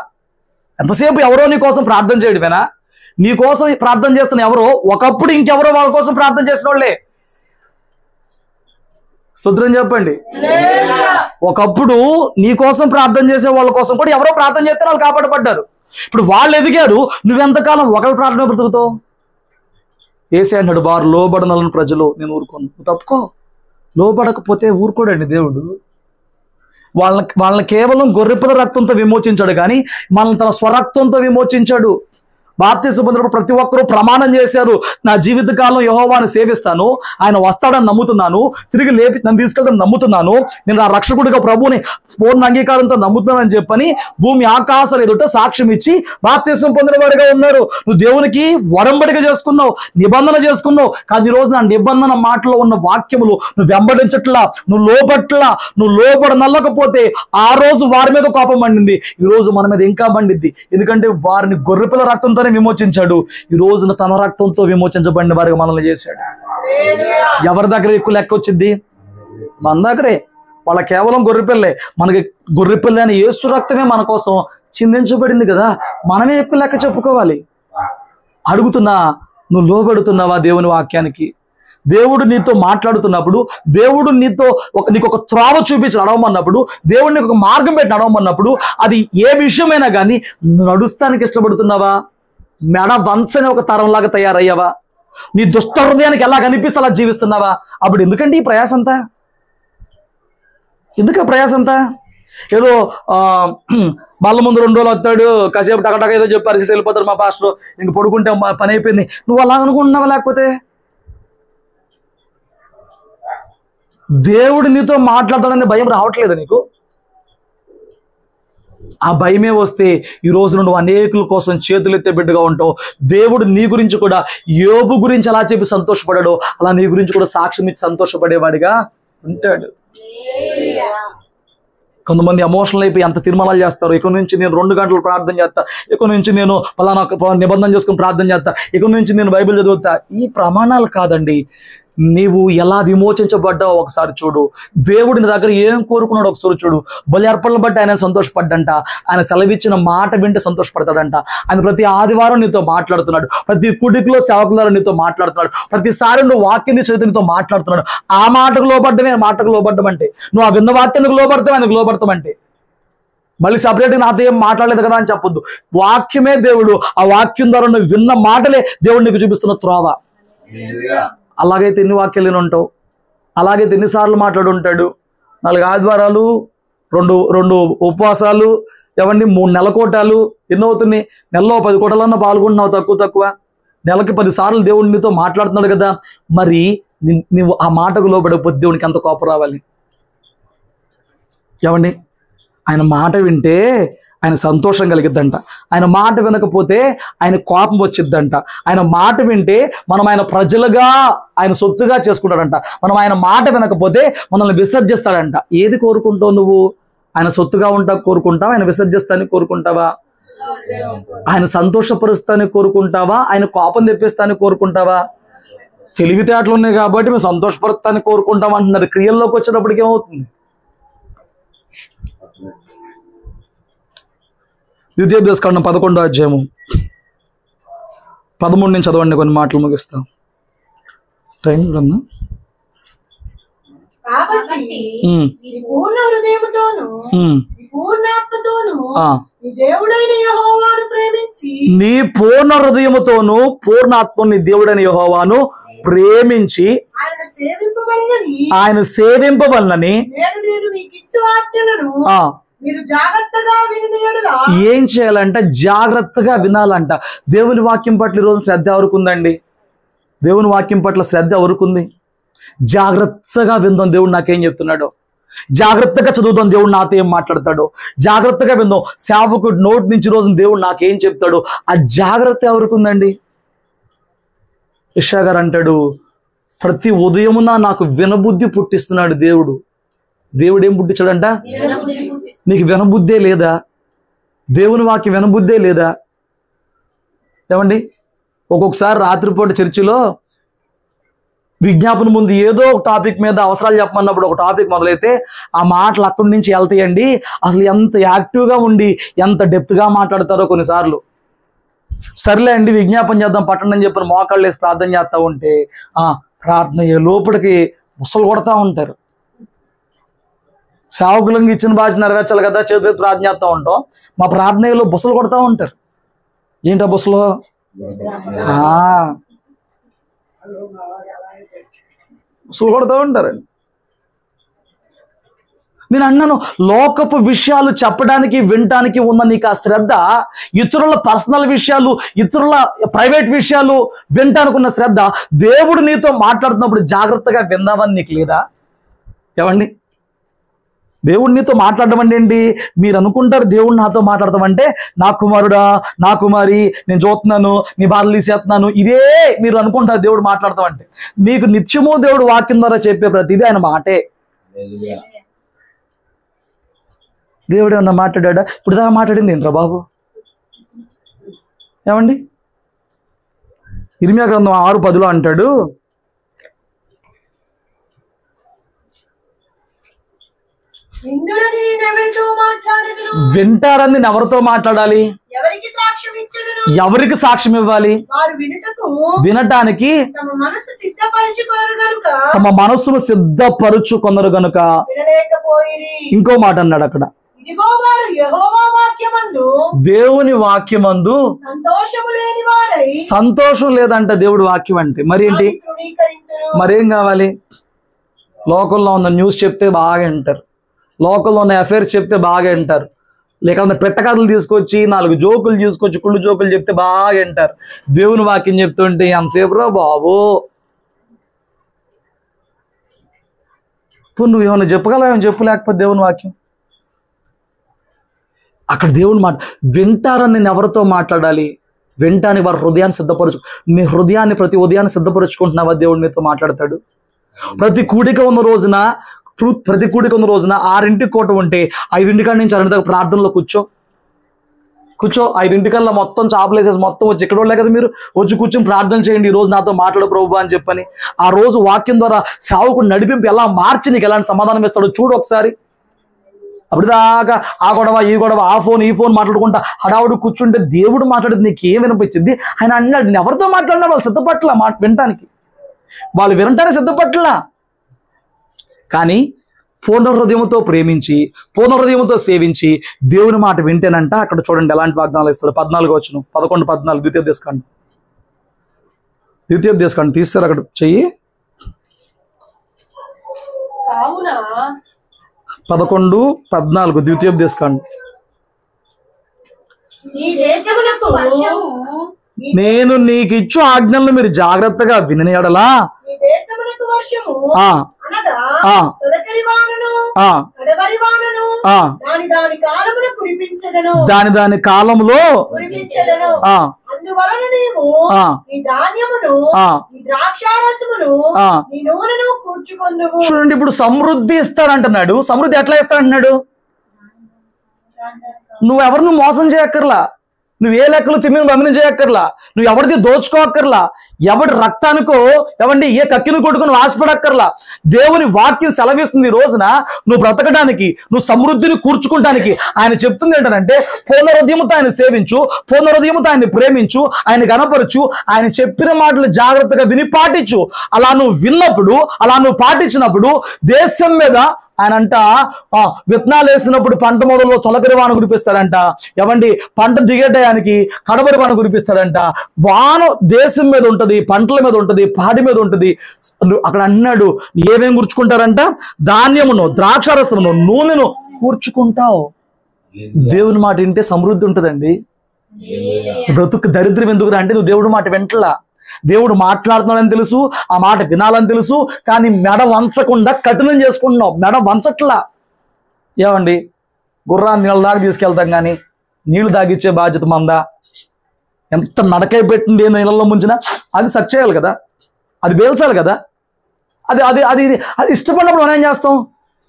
ఎంతసేపు ఎవరో నీ కోసం ప్రార్థన చేయడమేనా? నీ కోసం ప్రార్థన చేస్తున్న ఎవరో ఒకప్పుడు ఇంకెవరో వాళ్ళ కోసం ప్రార్థన చేసిన వాళ్ళే. స్తోత్రం చెప్పండి. ఒకప్పుడు నీ కోసం ప్రార్థన చేసే వాళ్ళ కోసం కూడా ఎవరో ప్రార్థన చేస్తే వాళ్ళు కాపాడబడ్డారు. ఇప్పుడు వాళ్ళు ఎదిగారు, నువ్వెంతకాలం ఒకరి ప్రార్థన బ్రతుకుతావు? ఏసే అంటాడు, వారు లోబడనలను ప్రజలు నేను ఊరుకోను. తప్పుకో, లోబడకపోతే ఊరుకోడండి దేవుడు. వాళ్ళని కేవలం గొర్రెపిల్ల రక్తంతో విమోచించాడు కానీ మనల్ని తన స్వరక్తంతో విమోచించాడు. బాప్తిసం పొందినప్పుడు ప్రతి ఒక్కరూ ప్రమాణం చేశారు, నా జీవితకాలం యెహోవాను సేవిస్తాను, ఆయన వస్తాడని నమ్ముతున్నాను, తిరిగి లేపి నన్ను తీసుకెళ్ళడం నమ్ముతున్నాను, నేను నా రక్షకుడిగా ప్రభువుని పూర్ణ అంగీకారంతో నమ్ముతున్నానని చెప్పని భూమి ఆకాశాలు ఎదుట సాక్ష్యం ఇచ్చి బాప్తిసం పొందిన వాడిగా ఉన్నారు. నువ్వు దేవునికి వరంబడిక చేసుకున్నావు, నిబంధన చేసుకున్నావు. కానీ ఈ రోజు నా నిబంధన మాటలో ఉన్న వాక్యములు నువ్వు వెంబడించట్లా, నువ్వు లోబడనల్లకపోతే ఆ రోజు వారి మీద కోపం మండింది, ఈ రోజు మన మీద ఇంకా మండిద్ది. ఎందుకంటే వారిని గొర్రెపిల్ల రక్తంతోనే విమోచించాడు, ఈ రోజున తన రక్తంతో విమోచించబడిన వారిగా మనల్ని చేశాడు. ఎవరి దగ్గర ఎక్కువ లెక్క వచ్చింది? మన దగ్గరే. వాళ్ళ కేవలం గొర్రెపిల్లే, మనకి గొర్రెపిల్ల అని యేసు రక్తమే మన కోసం చిందించబడింది కదా, మనమే ఎక్కువ లెక్క చెప్పుకోవాలి. అడుగుతున్నా, నువ్వు లోబడుతున్నావా దేవుని వాక్యానికి? దేవుడు నీతో మాట్లాడుతున్నప్పుడు, దేవుడు నీకు ఒక త్రోవ చూపించి నడవమన్నప్పుడు, దేవుడు నీకు ఒక మార్గం పెట్టి నడవమన్నప్పుడు, అది ఏ విషయమైనా కానీ నడుస్తానికి ఇష్టపడుతున్నావా? మెడ వంచని ఒక తరంలాగా తయారయ్యావా? నీ దుష్ట హృదయానికి ఎలా కనిపిస్తే అలా జీవిస్తున్నావా? అప్పుడు ఎందుకండి ఈ ప్రయాసంతా? ఎందుకు ప్రయాసంతా? ఏదో వాళ్ళ ముందు 2 రోజులు వస్తాడు, కాసేపు టకటక ఏదో చెప్పారు, వెళ్ళిపోతారు మా పాస్టర్, ఇంక పడుకుంటే పని అయిపోయింది. నువ్వు అలా అనుకుంటున్నావా? లేకపోతే దేవుడు నీతో మాట్లాడతాడనే భయం రావట్లేదా నీకు? ఆ భయమే వస్తే ఈ రోజు నువ్వు అనేకుల కోసం చేతులెత్తే బిడ్డగా ఉంటావు. దేవుడు నీ గురించి కూడా యోబు గురించి అలా చెప్పి సంతోషపడాడు, అలా నీ గురించి కూడా సాక్ష్యం ఇచ్చి సంతోషపడేవాడిగా ఉంటాడు. కొంతమంది ఎమోషనల్ అయిపోయి అంత తీర్మానాలు చేస్తారు. ఇక నుంచి నేను 2 గంటలు ప్రార్థన చేస్తా, ఇక నుంచి నేను పలానా నిబంధన చేసుకుని ప్రార్థన చేస్తా, ఇక నుంచి నేను బైబిల్ చదువుతా. ఈ ప్రమాణాలు కాదండి. నీవు ఎలా విమోచించబడ్డావు ఒకసారి చూడు. దేవుడిని దగ్గర ఏం కోరుకున్నాడు ఒకసారి చూడు. బలి అర్పణలు బట్టి ఆయన సంతోషపడ్డంట, ఆయన సెలవిచ్చిన మాట వింటే సంతోషపడతాడంట. ఆయన ప్రతి ఆదివారం నీతో మాట్లాడుతున్నాడు, ప్రతి కుడికిలో సేవకులారా నీతో మాట్లాడుతున్నాడు, ప్రతిసారి నువ్వు వాక్యాన్ని చదివితే నీతో మాట్లాడుతున్నాడు. ఆ మాటకు లోబడ్డమే మాటకు లోబడ్డమంటే, నువ్వు ఆ విన్న వాక్యానికి లోబడతావు, ఆయనకు లోబడతామంటే. మళ్ళీ సపరేట్గా నాతో ఏం మాట్లాడలేదు కదా అని చెప్పొద్దు. వాక్యమే దేవుడు, ఆ వాక్యం ద్వారా నువ్వు విన్న మాటలే దేవుడు నీకు చూపిస్తున్న త్రోవ. అలాగైతే ఎన్ని వాక్యాలు ఉంటావు? అలాగైతే ఎన్నిసార్లు మాట్లాడు ఉంటాడు? 4 ఆదివారాలు, 2 ఉపవాసాలు, 3 నెలకోటాలు, ఎన్నవుతున్నాయి? నెలలో 10 కోటాలన్నా పాల్గొంటున్నావు తక్కువ. నెలకి 10 సార్లు దేవుడు నీతో మాట్లాడుతున్నాడు కదా. మరి నువ్వు ఆ మాటకు లోబడకపోతే దేవునికి ఎంత కోపం రావాలి? ఆయన మాట వింటే ఆయన సంతోషం కలిగిద్దంట, ఆయన మాట వినకపోతే ఆయన కోపం వచ్చిద్దంట. ఆయన మాట వింటే మనం ఆయన ప్రజలుగా, ఆయన సొత్తుగా చేసుకుంటాడంట. మనం ఆయన మాట వినకపోతే మనల్ని విసర్జిస్తాడంట. ఏది కోరుకుంటావు నువ్వు? ఆయన సొత్తుగా ఉంటా కోరుకుంటావా? ఆయన విసర్జిస్తాని కోరుకుంటావా? ఆయన సంతోషపరుస్తాని కోరుకుంటావా? ఆయన కోపం తెప్పిస్తాని కోరుకుంటావా? తెలివితేటలు ఉన్నాయి కాబట్టి మేము సంతోషపరుస్తాని కోరుకుంటాం అంటున్నారు. క్రియల్లోకి వచ్చినప్పటికి ఏమవుతుంది? ద్వితీయోపదేశకాండం 11వ అధ్యాయము 13 నుంచి చదవండి, కొన్ని మాటలు ముగిస్తాం. టైం కన్నా కాబట్టి పూర్ణ హృదయముతోను పూర్ణాత్మతోను నీ దేవుడైన యెహోవాను ప్రేమించి నీ పూర్ణ హృదయముతోను పూర్ణాత్మని దేవుడైన యెహోవాను ప్రేమించి ఆయన సేవింపవలనని నేను మీకు ఇచ్చు ఆజ్ఞలను మీరు జాగ్రత్తగా విని యెడల ఏం చేయాలంట? జాగ్రత్తగా వినాలంట. దేవుని వాక్యం పట్ల ఈరోజు శ్రద్ధ ఎవరికుందండి? దేవుని వాక్యం పట్ల శ్రద్ధ ఎవరికుంది? జాగ్రత్తగా విందాం దేవుడు నాకేం చెప్తున్నాడో, జాగ్రత్తగా చదువుదాం దేవుడు నాతో ఏం మాట్లాడతాడో, జాగ్రత్తగా విందాం సేవకుడు నోటి నుంచి రోజు దేవుడు నాకేం చెప్తాడో. ఆ జాగ్రత్త ఎవరికుందండి? యెషయా గారు అంటాడు, ప్రతి ఉదయమున నాకు వినబుద్ధి పుట్టిస్తున్నాడు దేవుడు. దేవుడు ఏం పుట్టించాడంట? నీకు వినబుద్ధే లేదా? దేవుని వాక్యం వినబుద్ధే లేదా? ఏమండి, ఒక్కొక్కసారి రాత్రిపూట చర్చిలో విజ్ఞాపన ముందు ఏదో ఒక టాపిక్ మీద అవసరాలు చెప్పమన్నప్పుడు ఒక టాపిక్ మొదలైతే ఆ మాటలు అక్కడి నుంచి వెళ్తాయండి. అసలు ఎంత యాక్టివ్గా ఉండి ఎంత డెప్త్గా మాట్లాడతారో కొన్నిసార్లు. సర్లే అండి విజ్ఞాపన చేద్దాం పట్టణం అని చెప్పిన మోకాళ్ళు వేసి ప్రార్థన చేస్తూ ఉంటే ప్రార్థన లోపలికి ముసలు కొడతా ఉంటారు. సేవకులంగా ఇచ్చిన బాధ్యత నెరవేర్చాలి కదా, చేతులు ప్రార్థన చేస్తూ ఉంటాం. మా ప్రార్థనలో బుసలు కొడతా ఉంటారు. ఏంటా బుసలు? బుసలు కొడతా ఉంటారండి. నేను అన్నాను, లోకపు విషయాలు చెప్పడానికి వినటానికి ఉన్న నీకు ఆ శ్రద్ధ, ఇతరుల పర్సనల్ విషయాలు, ఇతరుల ప్రైవేట్ విషయాలు వినటానికి ఉన్న శ్రద్ధ, దేవుడు నీతో మాట్లాడుతున్నప్పుడు జాగ్రత్తగా విందామని నీకు లేదా? ఏమండి, దేవుడు నీతో మాట్లాడడం అంటే ఏంటి? మీరు అనుకుంటారు దేవుడు నాతో మాట్లాడతామంటే నా కుమారుడా, నా కుమారి, నేను చూస్తున్నాను, నీ బాధలు తీసేస్తున్నాను, ఇదే మీరు అనుకుంటారు దేవుడు మాట్లాడతామంటే. మీకు నిత్యము దేవుడు వాక్యం ద్వారా చెప్పే ప్రతిదీ ఆయన మాటే. దేవుడు ఏమన్నా మాట్లాడా? ఇప్పుడు దాకా మాట్లాడింది ఏంట్రా బాబు? ఏమండి, ఇర్మియా గ్రంథం 6:10 అంటాడు, వింటారని నేను ఎవరితో మాట్లాడాలి? ఎవరికి సాక్ష్యం ఇవ్వాలి? వినటానికి తమ మనస్సును సిద్ధపరుచుకొనరు గనుక. ఇంకో మాట అన్నాడు అక్కడ, దేవుని వాక్యమందు సంతోషం లేదంట. దేవుడి వాక్యం అంటే మరి ఏంటి? మరేం కావాలి? లోకల్లో ఉన్న న్యూస్ చెప్తే బాగా వింటారు, లోకల్లో ఉన్న అఫైర్స్ చెప్తే బాగా వింటారు, లేకపోతే పెట్టకథలు తీసుకొచ్చి 4 జోకులు తీసుకొచ్చి కుళ్ళు జోకులు చెప్తే బాగా వింటారు. దేవుని వాక్యం చెప్తుంటే ఎంతసేపు రా బాబు, ఇప్పుడు నువ్వు ఏమైనా చెప్పగలవా? చెప్పు, లేకపోతే దేవుని వాక్యం. అక్కడ దేవుని మాట వింటారని నేను ఎవరితో మాట్లాడాలి? వింటానికి వారి హృదయాన్ని సిద్ధపరచు. నీ హృదయాన్ని ప్రతి ఉదయాన్ని సిద్ధపరచుకుంటున్నావా? దేవుడు నీతో మాట్లాడతాడు. ప్రతి కూడిక ఉన్న రోజున 6ంటికి కోట ఉంటే 5ంటికాడ నుంచి 6 దాకా ప్రార్థనలో కూర్చో. 5ంటికల్లా మొత్తం చాపలేసేసి మొత్తం వచ్చి ఇక్కడ వాళ్ళే కదా, మీరు వచ్చి కూర్చొని ప్రార్థన చేయండి, ఈ రోజు నాతో మాట్లాడు ప్రభువా అని చెప్పని. ఆ రోజు వాక్యం ద్వారా సేవకుడు నడిపింపు ఎలా మార్చి నీకు ఎలాంటి సమాధానం ఇస్తాడో చూడు ఒకసారి. అప్పటిదాకా ఆ గొడవ ఈ గొడవ, ఆ ఫోన్ ఈ ఫోన్ మాట్లాడుకుంటా హడావుడు కూర్చుంటే దేవుడు మాట్లాడేది నీకు ఏం వినిపించింది? ఆయన అన్నాడు, నేను ఎవరితో మాట్లాడినా వాళ్ళు సిద్ధపట్ల వినటానికి, వాళ్ళు వినటానికి సిద్ధపట్ల. కానీ పూర్ణ హృదయంతో ప్రేమించి పూర్ణ హృదయంతో సేవించి దేవుని మాట వింటేనంట అక్కడ చూడండి ఎలాంటి వాగ్దానాలు ఇస్తాడు. 14 వచనం 11-14 ద్వితీయోపదేశకాండం తీస్తారు అక్కడ చెయ్యి. 11-14 ద్వితీయోపదేశకాండం. నేను నీకు ఇచ్చు ఆజ్ఞలను మీరు జాగ్రత్తగా విని యెడల దాని దాని కాలములో చూడండి, ఇప్పుడు సమృద్ధి ఇస్తాడంటున్నాడు. సమృద్ధి ఎట్లా ఇస్తాడంటున్నాడు? నువ్వెవరిని మోసం చేయక్కర్లా, నువ్వు ఏ లెక్కలు తిమ్మిని బమిని చేయక్కర్లా, నువ్వు ఎవరిది దోచుకోక్కర్లా, ఎవడి రక్తానికో ఎవండి ఏ కక్కిని కొట్టుకుని ఆశపడక్కర్లా. దేవుని వాక్యం సెలవిస్తుంది ఈ రోజున నువ్వు బ్రతకడానికి, నువ్వు సమృద్ధిని కూర్చుకుంటానికి. ఆయన చెప్తుంది ఏంటంటే పూర్ణ హృదయంతో ఆయన సేవించు, పూర్ణ హృదయంతో ఆయన్ని ప్రేమించు, ఆయన గణపరచు, ఆయన చెప్పిన మాటలు జాగ్రత్తగా విని పాటించు. అలా నువ్వు విన్నప్పుడు, అలా నువ్వు పాటించినప్పుడు దేశం మీద ఆయన అంట విత్తనాలు వేసినప్పుడు పంట మొదలు తొలకరి వాన కురిపిస్తాడంట. ఏమండి, పంట దిగే టయానికి కడబరి వాన కురిపిస్తాడంట. వాన దేశం మీద ఉంటది, పంటల మీద ఉంటది, పాడి మీద ఉంటది. అక్కడ అన్నాడు, ఏమేం కూర్చుకుంటారంట? ధాన్యమును, ద్రాక్షారసమును, నూనెను కూర్చుకుంటావు. దేవుని మాట వింటే సమృద్ధి ఉంటదండి. బ్రతుకు దరిద్రం ఎందుకు అంటే నువ్వు దేవుడి మాట వింటలా. దేవుడు మాట్లాడుతున్నాడని తెలుసు, ఆ మాట వినాలని తెలుసు, కానీ మెడ వంచకుండా కఠినం చేసుకుంటున్నావు. మెడ వంచట్లా. ఏమండి, గుర్రాన్ని నీళ్ళ దాకా తీసుకెళ్తాం కానీ నీళ్లు దాగిచ్చే బాధ్యత మందా? ఎంత నడకై పెట్టింది నీళ్ళలో ముంచినా అది సక్ చేయాలి కదా, అది పేల్చాలి కదా. అది అది అది అది ఇష్టపడినప్పుడు మనం ఏం చేస్తాం?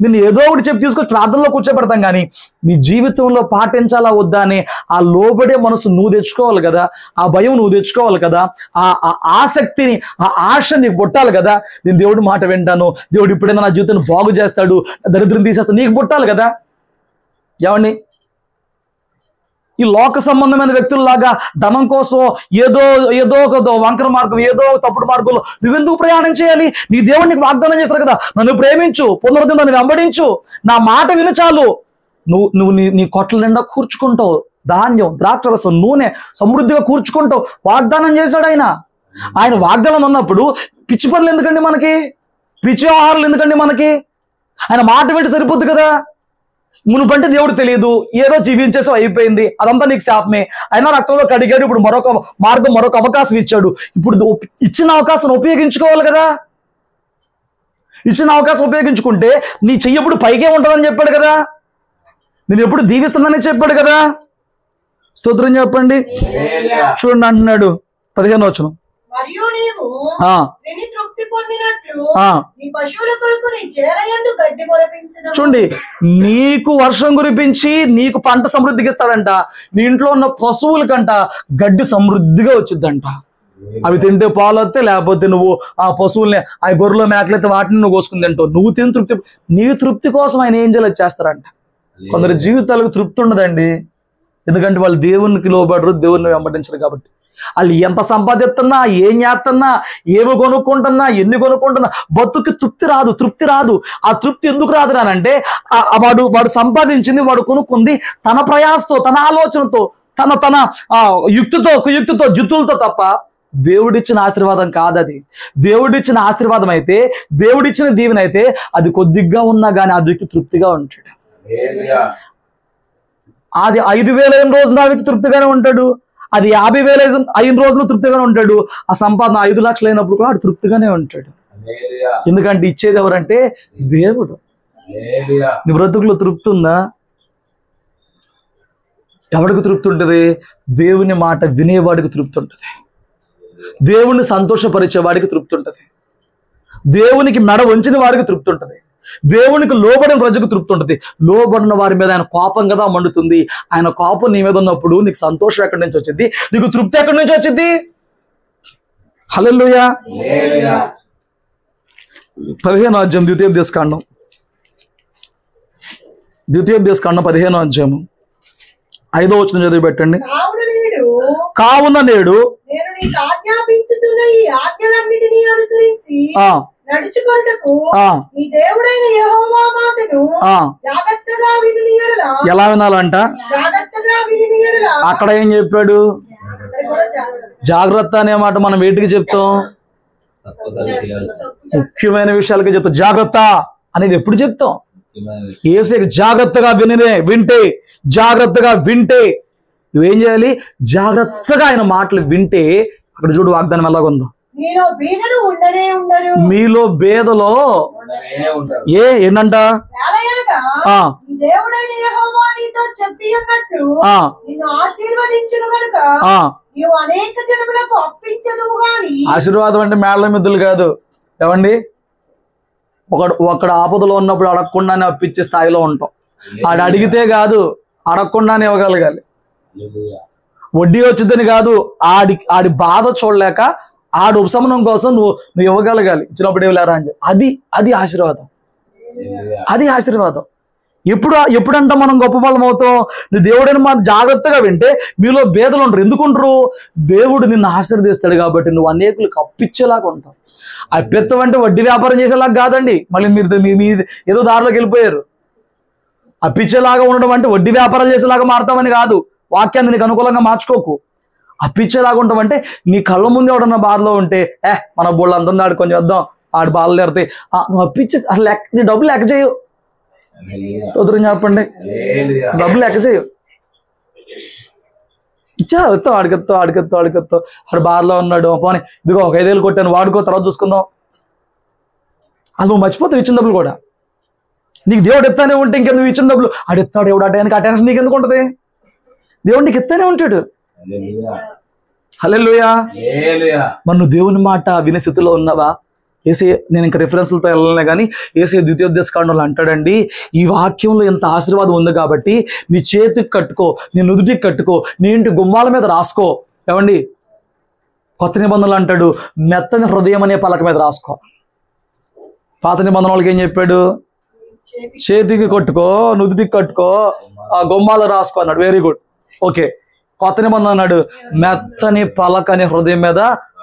నిన్ను ఏదో ఒకటి చెప్పి తీసుకొని ప్రార్థనలో కూర్చోబెడతాం, కానీ నీ జీవితంలో పాటించాలా వద్దా అని ఆ లోబడే మనసు నువ్వు తెచ్చుకోవాలి కదా, ఆ భయం నువ్వు తెచ్చుకోవాలి కదా, ఆ ఆసక్తిని, ఆ ఆశ నీకు పుట్టాలి కదా. నేను దేవుడి మాట వింటాను, దేవుడు ఇప్పుడైనా నా జీవితాన్ని బాగు చేస్తాడు, దరిద్రం తీసేస్తాడు, నీకు పుట్టాలి కదా. ఏమండి, ఈ లోక సంబంధమైన వ్యక్తుల్లాగా ధనం కోసం ఏదో ఏదో ఒక వంకర మార్గం, ఏదో తప్పుడు మార్గంలో నువ్వెందుకు ప్రయాణం చేయాలి? నీ దేవుడు నీకు వాగ్దానం చేశారు కదా, నన్ను ప్రేమించు, పునరుద్ధరణ నన్ను వెంబడించు, నా మాట విను చాలు. నువ్వు నీ కొట్ల నిండా కూర్చుకుంటావు, ధాన్యం, ద్రాక్షరసం, నూనె సమృద్ధిగా కూర్చుకుంటావు. వాగ్దానం చేశాడు ఆయన. ఆయన వాగ్దానం ఉన్నప్పుడు పిచ్చి పనులు ఎందుకండి మనకి? పిచ్చి ఆహారాలు ఎందుకండి మనకి? ఆయన మాట వింటే సరిపోద్ది కదా. మునుపంటే దేవుడు తెలియదు, ఏదో జీవించేసి అయిపోయింది, అదంతా నీకు శాపమే. అయినా రక్తంలో కడిగాడు, ఇప్పుడు మరొక మార్గం, మరొక అవకాశం ఇచ్చాడు. ఇప్పుడు ఇచ్చిన అవకాశం ఉపయోగించుకోవాలి కదా. ఇచ్చిన అవకాశం ఉపయోగించుకుంటే నీ చెయ్యి ఎప్పుడు పైకే ఉంటుందని చెప్పాడు కదా, నేను ఎప్పుడు దీవిస్తానని చెప్పాడు కదా. స్తోత్రం చెప్పండి. చూడండి అంటున్నాడు 15వ వచనం, మరియు నీవు విని తృప్తి పొందినట్లు నీ పశువుల కొరకు నీ చేరయందు గడ్డి మొలపించును. చూడండి, నీకు వర్షం కురిపించి నీకు పంట సమృద్ధికి ఇస్తాడంట. నీ ఇంట్లో ఉన్న పశువుల కంట గడ్డి సమృద్ధిగా వచ్చిందంట. అవి తింటే పాలు వస్తే, లేకపోతే నువ్వు ఆ పశువుల్ని, ఆ గొర్రెలు మేకలైతే వాటిని నువ్వు కోసుకుని తింటావు. నువ్వు తిని తృప్తి, నీ తృప్తి కోసం ఆయన ఏం చేస్తారంట. కొందరు జీవితాలకు తృప్తి ఉండదండి, ఎందుకంటే వాళ్ళు దేవునికి లోబడరు, దేవుని వెంబడించరు కాబట్టి. వాళ్ళు ఎంత సంపాదిస్తున్నా, ఏం చేస్తున్నా, ఏమి కొనుక్కుంటున్నా, ఎన్ని కొనుక్కుంటున్నా బతుకు తృప్తి రాదు. ఆ తృప్తి ఎందుకు రాదు అంటే వాడు సంపాదించింది, వాడు కొనుక్కుంది తన ప్రయాసతో, తన ఆలోచనతో, తన కుయుక్తితో జిత్తులతో తప్ప దేవుడిచ్చిన ఆశీర్వాదం కాదు అది. దేవుడిచ్చిన ఆశీర్వాదం అయితే, దేవుడిచ్చిన దీవెన అయితే అది కొద్దిగా ఉన్నా కానీ ఆ వ్యక్తి తృప్తిగా ఉంటాడు. అది 5,000 అయిన రోజున ఆ వ్యక్తి తృప్తిగానే ఉంటాడు. అది 50,000 అయిన రోజున తృప్తిగానే ఉంటాడు. ఆ సంపాదన 5 లక్షలు అయినప్పుడు కూడా వాడు తృప్తిగానే ఉంటాడు. ఎందుకంటే ఇచ్చేది ఎవరంటే దేవుడు. నీ బ్రతుకులో తృప్తి ఉందా? ఎవరికి తృప్తి ఉంటుంది? దేవుని మాట వినేవాడికి తృప్తి ఉంటుంది, దేవుణ్ణి సంతోషపరిచేవాడికి తృప్తి ఉంటుంది, దేవునికి మెడ వంచిన వాడికి తృప్తి ఉంటుంది, దేవునికి లోబడిన ప్రజకు తృప్తి ఉంటుంది. లోబడిన వారి మీద ఆయన కోపం కదా మండుతుంది. ఆయన కోపం నీ మీద ఉన్నప్పుడు నీకు సంతోషం ఎక్కడి నుంచి వచ్చింది? నీకు తృప్తి ఎక్కడి నుంచి వచ్చింది? హల్లెలూయా. 15వ అధ్యాయం ద్వితీయోపదేశకాండం 15వ అధ్యాయం 5వ వచనం చదివి పెట్టండి. కావున నేడు నేను నీకు ఆజ్ఞాపించుచున్న ఈ ఆజ్ఞలన్నిటినీ అనుసరించి నడుచుకొనుటకు నీ దేవుడైన యెహోవా మాటను జాగ్రత్తగా విని యెడల. ఎలా వినాలంట? జాగ్రత్తగా విని యెడల. అక్కడ ఏం చెప్పాడు? జాగ్రత్త అనే మాట మనం వేటికి చెప్తాం? ముఖ్యమైన విషయాలకి చెప్తాం. జాగ్రత్త అనేది ఎప్పుడు చెప్తాం? యేసయ్య జాగ్రత్తగా వింటే జాగ్రత్తగా వింటే నువ్వేం చేయాలి? జాగ్రత్తగా ఆయన మాటలు వింటే, అక్కడ చూడు వాగ్దానం ఎలాగుందో, మీలో బేదలో ఏంటంట? ఆశీర్వాదం అంటే మేళ్ళ మిద్దులు కాదు. ఏమండి, ఒకడు ఆపదలో ఉన్నప్పుడు అడగకుండానే అప్పించే స్థాయిలో ఉంటాం. ఆడు అడిగితే కాదు, అడగకుండానే ఇవ్వగలగాలి. వడ్డీ వచ్చిందని కాదు, ఆడి బాధ చూడలేక ఆడి ఉపశమనం కోసం నువ్వు ఇవ్వగలగాలి. ఇచ్చినప్పుడు ఇవ్వలేరా అని చెప్పి అది ఆశీర్వాదం. అది ఆశీర్వాదం. ఎప్పుడంటే మనం గొప్ప వాళ్ళం అవుతాం? నువ్వు దేవుడిని మాట జాగ్రత్తగా వింటే మీలో బేదలు ఉంటారు. ఎందుకుంటారు? దేవుడు నిన్ను ఆశీర్వదిస్తాడు కాబట్టి నువ్వు అనేకులకు అప్పిచ్చేలాగా ఉంటావు. అప్పిత్తం అంటే వడ్డీ వ్యాపారం చేసేలాగా కాదండి. మళ్ళీ మీరు ఏదో దారిలోకి వెళ్ళిపోయారు. అప్పిచ్చేలాగా ఉండడం అంటే వడ్డీ వ్యాపారాలు చేసేలాగా మారుతామని కాదు. వాక్యాన్ని నీకు అనుకూలంగా మార్చుకోకు. అప్పిచ్చేలాగా ఉండడం అంటే నీ కళ్ళ ముందు ఎవడన్నా బాధలో ఉంటే మన బోళ్ళు అందరినీ ఆడు కొంచెం వద్దాం, ఆడు బాధలు తెరితే నువ్వు అప్పిచ్చే అసలు నీ డబ్బులు లెక్క చేయవు. స్తోత్రం చెప్పండి. డబ్బులు లెక్క చేయవు. ఇచ్చా వస్తావు, ఆడికెత్తావు. ఆడు బాధలో ఉన్నాడు, పోనీ ఇదిగో ఒక 5,000 కొట్టాను వాడుకో, తర్వాత చూసుకుందాం. అది నువ్వు మర్చిపోతావు ఇచ్చిన డబ్బులు కూడా. నీకు దేవుడు ఎత్తానే ఉంటే ఇంకా నువ్వు ఇచ్చిన డబ్బులు ఆడు ఎత్తాడు ఎవడు ఆ టెన్షన్ నీకు ఎందుకు ఉంటుంది? దేవుడు నీకు ఎత్తానే ఉంటాడు. హల్లెలూయా. మరి నువ్వు దేవుని మాట వినే స్థితిలో ఉన్నావా? ఏసే, నేను ఇంకా రిఫరెన్స్లతో వెళ్ళలే కానీ ఏసే ద్వితీయోపదేశకాండంలో అంటాడండి, ఈ వాక్యంలో ఎంత ఆశీర్వాదం ఉంది కాబట్టి నీ చేతికి కట్టుకో, నీ నుదుటికి కట్టుకో, నీ ఇంటి గుమ్మాల మీద రాసుకో. ఏమండి, కొత్త నిబంధనలు అంటాడు మెత్తని హృదయం అనే పలక మీద రాసుకో. పాత నిబంధన వాళ్ళకి ఏం చెప్పాడు? చేతికి కట్టుకో, నుదుటికి కట్టుకో, ఆ గుమ్మాలు రాసుకో అన్నాడు. Very good, okay. కొత్త నిబంధన అన్నాడు మెత్తని పలక అనే హృదయం మీద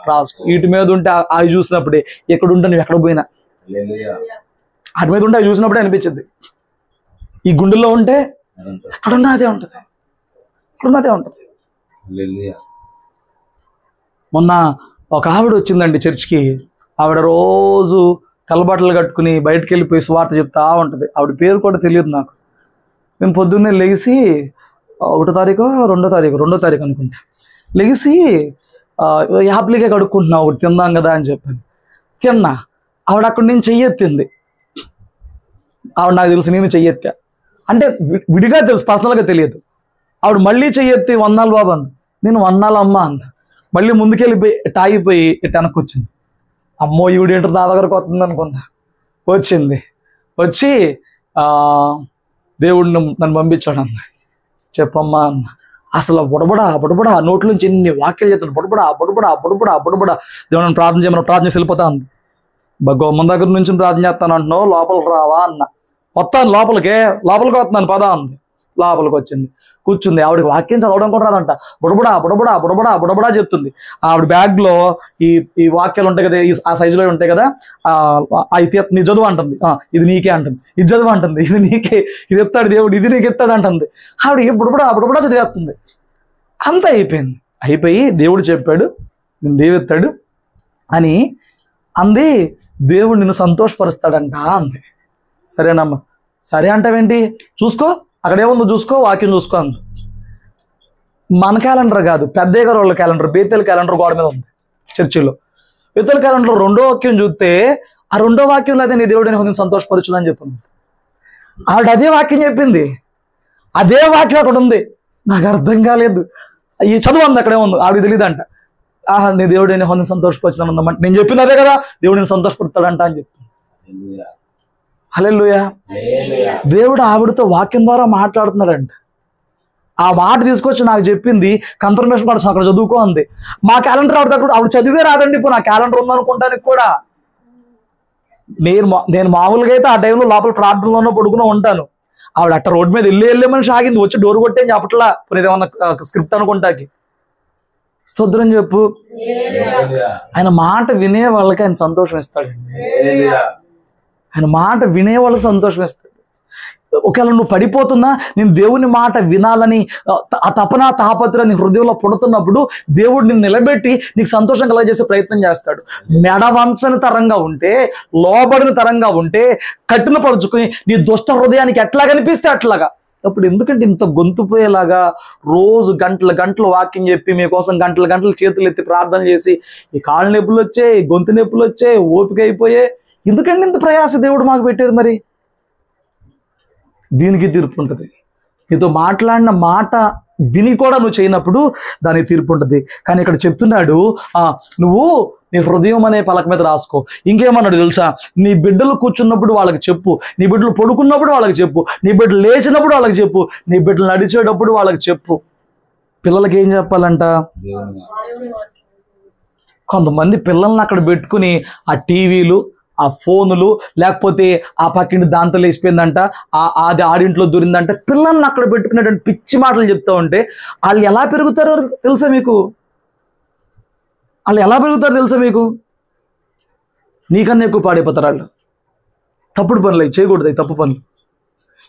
రాసుకో. వీటి మీద ఉంటే అవి చూసినప్పుడే ఎక్కడ ఉంటే నువ్వు ఎక్కడ పోయినా వాటి మీద ఉంటే అవి చూసినప్పుడే అనిపించింది. ఈ గుండెల్లో ఉంటే ఎక్కడున్నా అదే ఉంటుంది, ఎక్కడున్నదే ఉంటుంది. మొన్న ఒక ఆవిడ వచ్చిందండి చర్చికి. ఆవిడ రోజు తెల్లబట్టలు కట్టుకుని బయటకు వెళ్ళిపోయి స్వార్థ చెప్తా ఉంటుంది. ఆవిడ పేరు కూడా తెలియదు నాకు. నేను పొద్దున్నే లెగిసి 1వ తారీఖు 2వ తారీఖు అనుకుంటా లెగిసి యాప్లీగా కడుక్కుంటున్నా, ఒకటి తిందాం కదా అని చెప్పాను. తిన్నా. ఆవిడ అక్కడి నుంచి చెయ్యెత్తింది. ఆవిడ నాకు తెలుసు, నేను చెయ్యెత్తా అంటే విడిగా తెలుసు, పర్సనల్గా తెలియదు. ఆవిడ మళ్ళీ చెయ్యెత్తి వందనాలు బాబు అంది. నేను వందనాలు అమ్మ అన్న. మళ్ళీ ముందుకెళ్ళిపోయి టాగిపోయి ఇటు వెనక్కి వచ్చింది. అమ్మో ఈవిడేంటారు నా దగ్గరకు వస్తుంది అనుకున్నా. వచ్చింది, వచ్చి దేవుడు నన్ను పంపించాడు అన్న. చెప్పమ్మా అన్న. అసలు బుడబడా నోట్ల నుంచి ఎన్ని వాక్యాలు చెప్తాను. బుడబడా దేవుడు ప్రార్థన చేయమని ప్రార్థన చేసి వెళ్ళిపోతా అంది. గోమం దగ్గర నుంచి ప్రార్థన చేస్తాను అంటున్నావు, లోపలికి రావా అన్న. వస్తాను లోపలికి వస్తున్నాను పదా అంది. లోపలికి వచ్చింది, కూర్చుంది. ఆవిడకి వాక్యం చదవడం కూడా రాదంట. బుడబడా చెప్తుంది. ఆవిడ బ్యాగ్లో ఈ వాక్యాలు ఉంటాయి కదా, ఆ సైజులో ఉంటాయి కదా, అయితే నీ చదువు అంటుంది. ఇది నీకే అంటుంది. ఇది చదువు అంటుంది. ఇది నీకే, ఇది ఎత్తాడు దేవుడు, ఇది నీకు ఎత్తాడు అంటుంది. ఆవిడ బుడబడా చదివేస్తుంది. అంతా అయిపోయి దేవుడు చెప్పాడు నేను దేవుడెత్తాడు అని అంది. దేవుడు నిన్ను సంతోషపరుస్తాడంట అంది. సరేనమ్మా. సరే అంటావేంటి, చూసుకో అక్కడేముందో చూసుకో, వాక్యం చూసుకో అంది. మన క్యాలెండర్ కాదు, పెద్దయ్య గారు వాళ్ళ క్యాలెండర్, బేతేల్ క్యాలెండర్ గోడ మీద ఉంది చర్చిలో. బేతేల్ క్యాలెండర్ 2వ వాక్యం చూస్తే ఆ 2వ వాక్యంలో అయితే నీ దేవుడు నేను సంతోషపరచుదని చెప్పింది. ఆవిడ అదే వాక్యం చెప్పింది, అదే వాక్యం అక్కడ ఉంది. నాకు అర్థం కాలేదు. ఈ చదువు అంది అక్కడే ఉంది, ఆవిడ తెలియదంట. నీ దేవుడు నేను హోని సంతోషపరచుదామంటే నేను చెప్పింది అదే కదా, దేవుడు నేను సంతోషపడతాడంట అని చెప్పింది. హల్లెలూయా. దేవుడు ఆవిడతో వాక్యం ద్వారా మాట్లాడుతున్నాడంట. ఆ మాట తీసుకొచ్చి నాకు చెప్పింది, కన్ఫర్మేషన్ పడుతుంది, అక్కడ చదువుకో అంది. మా క్యాలెండర్ ఆవిడ చదివే రాదండి. ఇప్పుడు నా క్యాలెండర్ ఉందనుకుంటానికి కూడా నేను మామూలుగా అయితే ఆ టైంలో లోపల ప్రార్థనలోనో పడుకుని ఉంటాను. ఆవిడ అట్ట రోడ్డు మీద వెళ్ళే మనిషి ఆగింది, వచ్చి డోర్ కొట్టే అని చెప్పట్లా, ఏమన్నా స్క్రిప్ట్ అనుకుంటాకి. స్తోత్రం చెప్పు. ఆయన మాట వినే వాళ్ళకి ఆయన సంతోషం ఇస్తాడండి. ఆయన మాట వినే వాళ్ళకి సంతోషం ఇస్తాడు. ఒకవేళ నువ్వు పడిపోతున్నా, నేను దేవుని మాట వినాలని ఆ తపన తాపత్రాన్ని హృదయంలో పుడుతున్నప్పుడు దేవుడు నిన్ను నిలబెట్టి నీకు సంతోషం కలగజేసే ప్రయత్నం చేస్తాడు. మెడవంచని తరంగా ఉంటే, లోబడిన తరంగా ఉంటే, కట్టిన పరుచుకుని నీ దుష్ట హృదయానికి ఎట్లా కనిపిస్తే అట్లాగా. అప్పుడు ఎందుకంటే ఇంత గొంతుపోయేలాగా రోజు గంటలు వాక్యం చెప్పి మీకోసం గంటలు చేతులు ఎత్తి ప్రార్థన చేసి ఈ కాళ్ళ నొప్పులు వచ్చాయి, గొంతు నొప్పులు వచ్చాయి, ఓపిక అయిపోయే, ఎందుకంటే ఇంత ప్రయాస దేవుడు మాకు పెట్టేది? మరి దీనికి తీర్పు ఉంటుంది. నీతో మాట్లాడిన మాట విని కూడా నువ్వు చేయనప్పుడు దానికి తీర్పు ఉంటుంది. కానీ ఇక్కడ చెప్తున్నాడు, నువ్వు నీ హృదయం అనే పలక మీద రాసుకో. ఇంకేమన్నాడు తెలుసా? నీ బిడ్డలు కూర్చున్నప్పుడు వాళ్ళకి చెప్పు, నీ బిడ్డలు పడుకున్నప్పుడు వాళ్ళకి చెప్పు, నీ బిడ్డలు లేచినప్పుడు వాళ్ళకి చెప్పు, నీ బిడ్డలు నడిచేటప్పుడు వాళ్ళకి చెప్పు. పిల్లలకి ఏం చెప్పాలంట? కొంతమంది పిల్లల్ని అక్కడ పెట్టుకుని ఆ టీవీలు, ఆ ఫోనులు, లేకపోతే ఆ పక్కింటి దాంతో లేచిపోయిందంట, అది ఆడింట్లో దూరిందంట, పిల్లల్ని అక్కడ పెట్టుకునేటువంటి పిచ్చి మాటలు చెప్తూ ఉంటే వాళ్ళు ఎలా పెరుగుతారో తెలుసా మీకు? నీకన్నా ఎక్కువ పాడైపోతారు వాళ్ళు. తప్పుడు పనులు అవి చేయకూడదు, అవి తప్పు పనులు.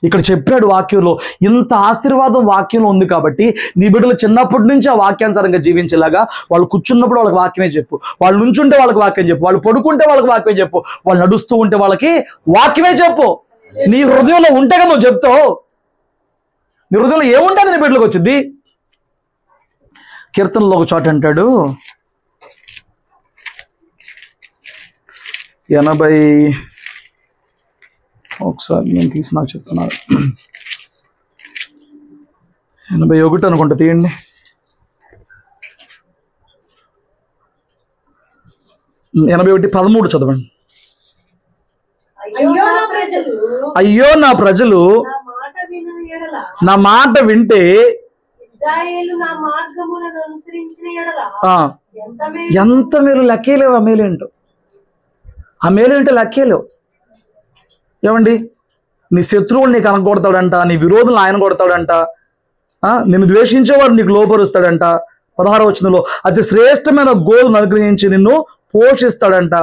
ఇక్కడ చెప్పాడు వాక్యంలో, ఇంత ఆశీర్వాదం వాక్యంలో ఉంది కాబట్టి నీ బిడ్డలు చిన్నప్పటి నుంచి ఆ వాక్యానుసారంగా జీవించేలాగా, వాళ్ళు కూర్చున్నప్పుడు వాళ్ళకి వాక్యమే చెప్పు, వాళ్ళు నుంచుంటే వాళ్ళకి వాక్యం చెప్పు, వాళ్ళు పడుకుంటే వాళ్ళకి వాక్యం చెప్పు, వాళ్ళు నడుస్తూ ఉంటే వాళ్ళకి వాక్యమే చెప్పు. నీ హృదయంలో ఉంటేగా నువ్వు చెప్తావు. నీ హృదయంలో ఏముంటుంది నీ బిడ్డలకు వచ్చింది. కీర్తనలో ఒక చోట అంటాడు, 80 ఒకసారి నేను తీసి నాకు చెప్తున్నాను, 81 అనుకుంటా, తీయండి. 81:13 చదవండి. అయ్యో నా ప్రజలు అయ్యో నా ప్రజలు నా మాట వినని ఎడల, నా మాట వింటే, ఇశ్రాయేలు నా మార్గములను అనుసరించిన ఎడల ఆ ఎంత మేలు. ఎంత మేలు, లెక్కేలేవు ఆ మేలేంటో. ఆ మేలేంటో లెక్కేలేవు. ఏమండి, నీ శత్రువులు నీకు అనగొడతాడంట, నీ విరోధులు ఆయన కొడతాడంట, నిన్ను ద్వేషించేవాడు నీకు లోపరుస్తాడంట. 16వ వచనంలో అతి శ్రేష్టమైన గోధుమను అనుగ్రహించి నిన్ను పోషిస్తాడంట,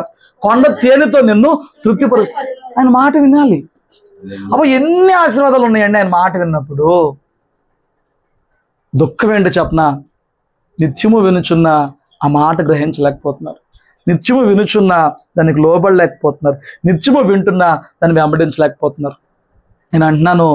కొండ తేనెతో నిన్ను తృప్తిపరుస్తాడు. ఆయన మాట వినాలి. అప్పుడు ఎన్ని ఆశీర్వాదాలు ఉన్నాయండి ఆయన మాట విన్నప్పుడు. దుఃఖం ఏంటో చెప్పనా, నిత్యము వినుచున్న ఆ మాట గ్రహించలేకపోతున్నారు, నిత్యము వినుచున్నా దానికి లోబడలేకపోతున్నారు, నిత్యము వింటున్నా దాన్ని వెంబడించలేకపోతున్నారు. నేను అంటున్నాను,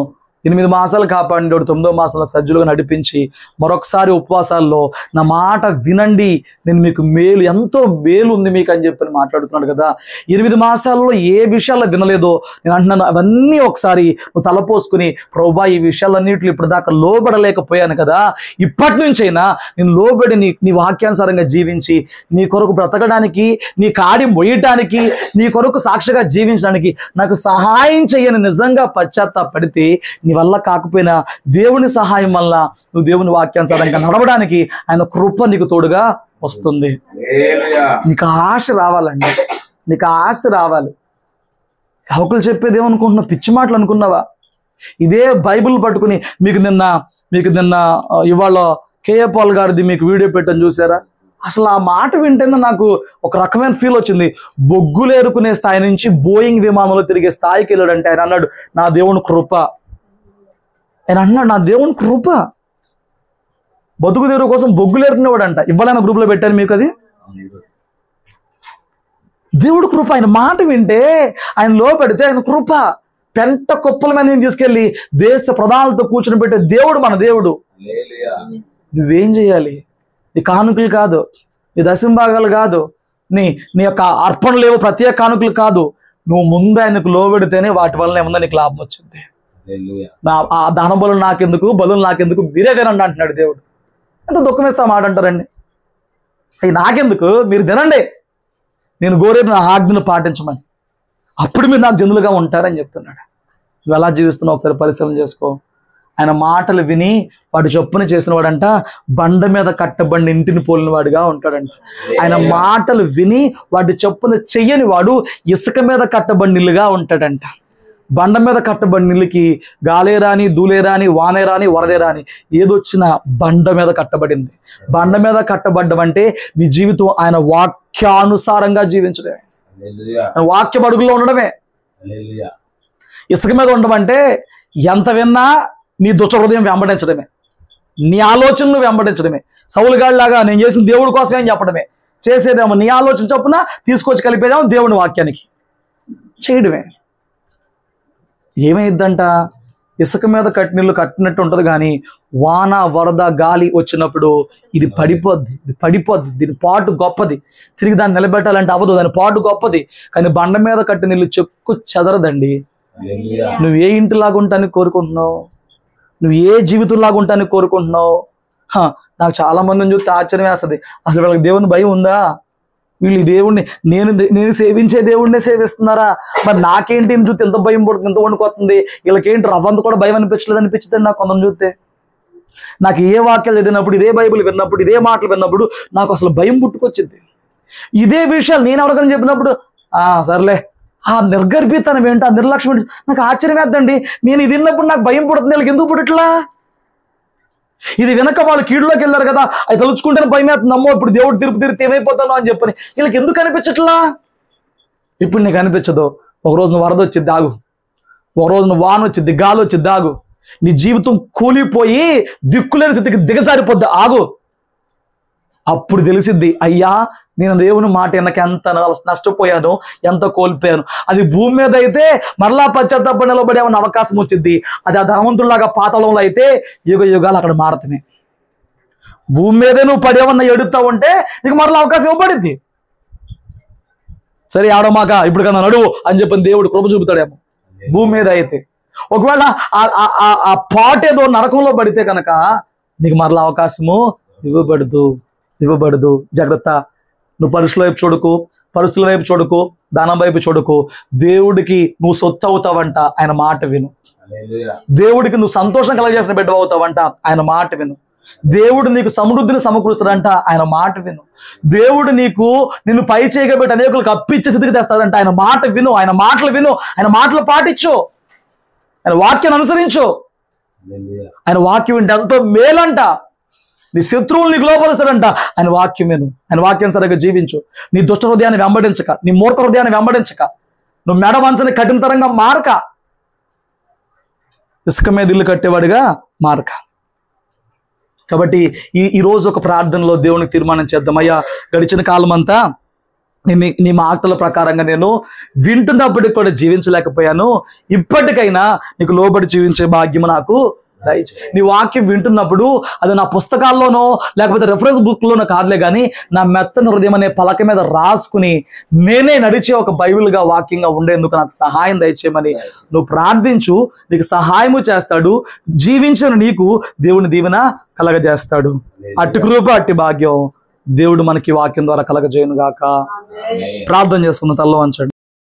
8 మాసాలు కాపాడి 9వ మాసంలో సజ్జులుగా నడిపించి మరొకసారి ఉపవాసాల్లో నా మాట వినండి, నేను మీకు మేలు, ఎంతో మేలు ఉంది మీకు అని చెప్పి మాట్లాడుతున్నాడు కదా. 8 మాసాలలో ఏ విషయాల్లో వినలేదో నేను అంటున్నాను, అవన్నీ ఒకసారి నువ్వు తలపోసుకుని, ప్రభువా ఈ విషయాలన్నింటిలో ఇప్పుడు దాకా లోబడలేకపోయాను కదా, ఇప్పటి నుంచైనా నేను లోబడి నీ వాక్యానుసారంగా జీవించి నీ కొరకు బ్రతకడానికి, నీ కాడి మొయ్యటానికి, నీ కొరకు సాక్షిగా జీవించడానికి నాకు సహాయం చేయని నిజంగా పశ్చాత్తాపడితే, నీ వల్ల కాకపోయినా దేవుని సహాయం వల్ల నువ్వు దేవుని వాక్యానుసారంగా నడవడానికి ఆయన కృప నీకు తోడుగా వస్తుంది. నీకు ఆశ రావాలండి, నీకు ఆశ రావాలి. సేవకులు చెప్పేది ఏమనుకుంటున్నావు, పిచ్చి మాటలు అనుకున్నావా? ఇదే బైబిల్ పట్టుకుని మీకు నిన్న ఇవాళ కేఏ పాల్ గారిది మీకు వీడియో పెట్టని చూసారా? అసలు ఆ మాట వింటేనే నాకు ఒక రకమైన ఫీల్ వచ్చింది. బొగ్గులు ఏరుకునే స్థాయి నుంచి బోయింగ్ విమానంలో తిరిగే స్థాయికి వెళ్ళాడంటే ఆయన అన్నాడు, నా దేవుని కృప. ఆయన అన్నాడు, నా దేవుని కృప. బతుకు తెరువు కోసం బొగ్గులు ఏరుకునేవాడంట. ఇవ్వాలన్న గ్రూప్లో పెట్టాను మీకు అది. దేవుడు కృప. ఆయన మాట వింటే, ఆయన లోపెడితే ఆయన కృప. పెంట కుప్పల మీద తీసుకెళ్ళి దేశ ప్రధానులతో కూర్చొని పెట్టే దేవుడు మన దేవుడు. నువ్వేం చేయాలి? నీ కానుకలు కాదు, నీ దశంభాగాలు కాదు, నీ యొక్క అర్పణలు లేవు, ప్రత్యేక కానుకలు కాదు. నువ్వు ముందు ఆయనకు లోబెడితేనే వాటి వల్ల ఏముందో నీకు లాభం వచ్చింది. ఆ దాన బలు నాకెందుకు, బలులు నాకెందుకు, మీరే తినండి అంటున్నాడు దేవుడు. ఎంత దుఃఖం వేస్తా మాట అంటారండి. అవి నాకెందుకు, మీరు తినండి, నేను కోరేది నా ఆజ్ఞను పాటించమని, అప్పుడు మీరు నాకు జనులుగా ఉంటారని చెప్తున్నాడు. నువ్వు ఎలా జీవిస్తున్నావు ఒకసారి పరిశీలన చేసుకో. ఆయన మాటలు విని వాడు చొప్పున చేసిన వాడంట బండ మీద కట్టబడిన ఇంటిని పోలిన వాడిగా ఉంటాడంట. ఆయన మాటలు విని వాడి చొప్పున చెయ్యని వాడు ఇసుక మీద కట్టబడిన ఇల్లుగా ఉంటాడంట. బండ మీద కట్టబడిన ఇల్లుకి గాలే రాని, దూలే రాని, వానే రాని, వరదే రాని, ఏదొచ్చినా బండ మీద కట్టబడింది. బండ మీద కట్టబడ్డం అంటే నీ జీవితం ఆయన వాక్యానుసారంగా జీవించడమే, వాక్య అడుగులో ఉండడమే. ఇసుక మీద ఉండడం అంటే ఎంత విన్నా నీ దుష్ట హృదయం వెంబడించడమే, నీ ఆలోచనను వెంబడించడమే. సౌలుగాడిలాగా నేను చేసిన దేవుడి కోసమే అని చెప్పడమే. చేసేదేమో నీ ఆలోచన చొప్పున తీసుకొచ్చి కలిపేదేమో దేవుని వాక్యానికి చేయడమే. ఏమైద్దంట, ఇసుక మీద కట్టినీళ్ళు కట్టినట్టు ఉంటుంది, కానీ వాన, వరద, గాలి వచ్చినప్పుడు ఇది పడిపోద్ది, దీని పాటు గొప్పది. తిరిగి దాన్ని నిలబెట్టాలంటే అవ్వదు, దాని పాటు గొప్పది. కానీ బండ మీద కట్టిన నీళ్ళు చెక్కు చెదరదండి. నువ్వు ఏ ఇంటిలాగా ఉంటానికి కోరుకుంటున్నావు, నువ్వు ఏ జీవితంలాగా ఉంటానికి కోరుకుంటున్నావు? నాకు చాలా మందిని చూస్తే ఆశ్చర్యం వేస్తుంది. అసలు వీళ్ళకి దేవుని భయం ఉందా? వీళ్ళు దేవుణ్ణి నేను సేవించే దేవుడినే సేవిస్తున్నారా? మరి నాకేంటి చూస్తే ఎంత భయం పడుతుంది, ఎంత వణుకొస్తుంది. వీళ్ళకేంటి రవ్వంత కూడా భయం అనిపించలేదు నాకు కొందరు చూస్తే. నాకు ఏ వాక్యాలు చదివినప్పుడు, ఇదే బైబిల్ విన్నప్పుడు, ఇదే మాటలు విన్నప్పుడు నాకు అసలు భయం పుట్టుకొచ్చింది. ఇదే విషయాలు నేను ఎవరికైనా చెప్పినప్పుడు సర్లే, ఆ నిర్గర్భితనం ఏంటి, ఆ నిర్లక్ష్యం ఏంటి, నాకు ఆశ్చర్యం వేద్దండి. నేను ఇది విన్నప్పుడు నాకు భయం పుడుతుంది, వీళ్ళకి ఎందుకు పుట్టట్లా? ఇది వెనక వాళ్ళు కీడులోకి వెళ్ళారు కదా, అది తలుచుకుంటేనే భయం వేస్తుంది. అమ్మో ఇప్పుడు దేవుడు తిరిగితే ఏమైపోతానో అని చెప్పని వీళ్ళకి ఎందుకు అనిపించట్లా? ఇప్పుడు నీకు అనిపించదు, ఒకరోజు నువ్వు వరద వచ్చిద్ది ఆగు, ఒకరోజు నువ్వు వాన వచ్చిద్ది, గాలి వచ్చిద్ది ఆగు, నీ జీవితం కూలిపోయి దిక్కులేని స్థితికి దిగజారిపోద్ది ఆగు. అప్పుడు తెలిసిద్ది, అయ్యా నేను దేవుని మాట వెనక ఎంత నష్టపోయాను, ఎంత కోల్పోయాను. అది భూమి మీద అయితే మరలా పశ్చాత్తాప నిలబడే ఉన్న అవకాశం వచ్చింది. అది ఆ ధనవంతుల్లాగా పాతాళంలో అయితే యుగ యుగాలు అక్కడ మారుతున్నాయి. భూమి మీదే నువ్వు పడేవన్న ఎడుతా ఉంటే నీకు మరలా అవకాశం ఇవ్వబడింది. సరే ఆడమాక ఇప్పుడు కన్నా నడువు అని చెప్పని దేవుడు కృప చూపుతాడేమో. భూమి మీద అయితే ఒకవేళ ఆ పాట ఏదో నరకంలో పడితే కనుక నీకు మరలా అవకాశము ఇవ్వబడదు. జాగ్రత్త. నువ్వు పరుషుల వైపు చూడకు, పరిస్థితుల వైపు చూడకు, దానం వైపు చూడకు. దేవుడికి నువ్వు సొత్తు అవుతావంట, ఆయన మాట విను. దేవుడికి నువ్వు సంతోషం కలగజేసిన బిడ్డ అవుతావంట, ఆయన మాట విను. దేవుడు నీకు సమృద్ధిని సమకూరుస్తాడంట, ఆయన మాట విను. దేవుడు నిన్ను పై చేయగబెట్టి అనేకులకు అప్పిచ్చే స్థితికి తెస్తాడంట, ఆయన మాట విను. ఆయన మాటలు విను, ఆయన మాటలు పాటించు, ఆయన వాక్యాన్ని అనుసరించు. ఆయన వాక్యం వింటే ఎంతో మేలంట. నీ శత్రువులు నీకు లోపరుస్తాడంట, ఆయన వాక్యం విను. ఆయన వాక్యం సరిగ్గా జీవించు. నీ దుష్ట హృదయాన్ని వెంబడించక, నీ మూర్ఖ హృదయాన్ని వెంబడించక, నువ్వు మెడ వంచని కఠినతరంగా మారక, ఇసుక మీద ఇల్లు కట్టేవాడిగా మారక. కాబట్టి ఈ రోజు ఒక ప్రార్థనలో దేవునికి తీర్మానం చేద్దాం. అయ్యా, గడిచిన కాలం అంతా నీ మాటల ప్రకారంగా నేను వింటున్నప్పటికి కూడా జీవించలేకపోయాను. ఇప్పటికైనా నీకు లోబడి జీవించే భాగ్యం నాకు దయచేయి. నీ వాక్యం వింటున్నప్పుడు అది నా పుస్తకాల్లోనో లేకపోతే రెఫరెన్స్ బుక్లోనో కాదులే కానీ నా మెత్తని హృదయం అనే పలక మీద రాసుకుని నేనే నడిచే ఒక బైబిల్గా వాక్యంగా ఉండేందుకు నాకు సహాయం దయచేయమని నువ్వు ప్రార్థించు. నీకు సహాయము చేస్తాడు. జీవించిన నీకు దేవుని దీవెన కలగజేస్తాడు. అట్టి కృప, అట్టి భాగ్యం దేవుడు మనకి వాక్యం ద్వారా కలగజేయును గాక. ప్రార్థన చేసుకున్న తల్లో వంచండి.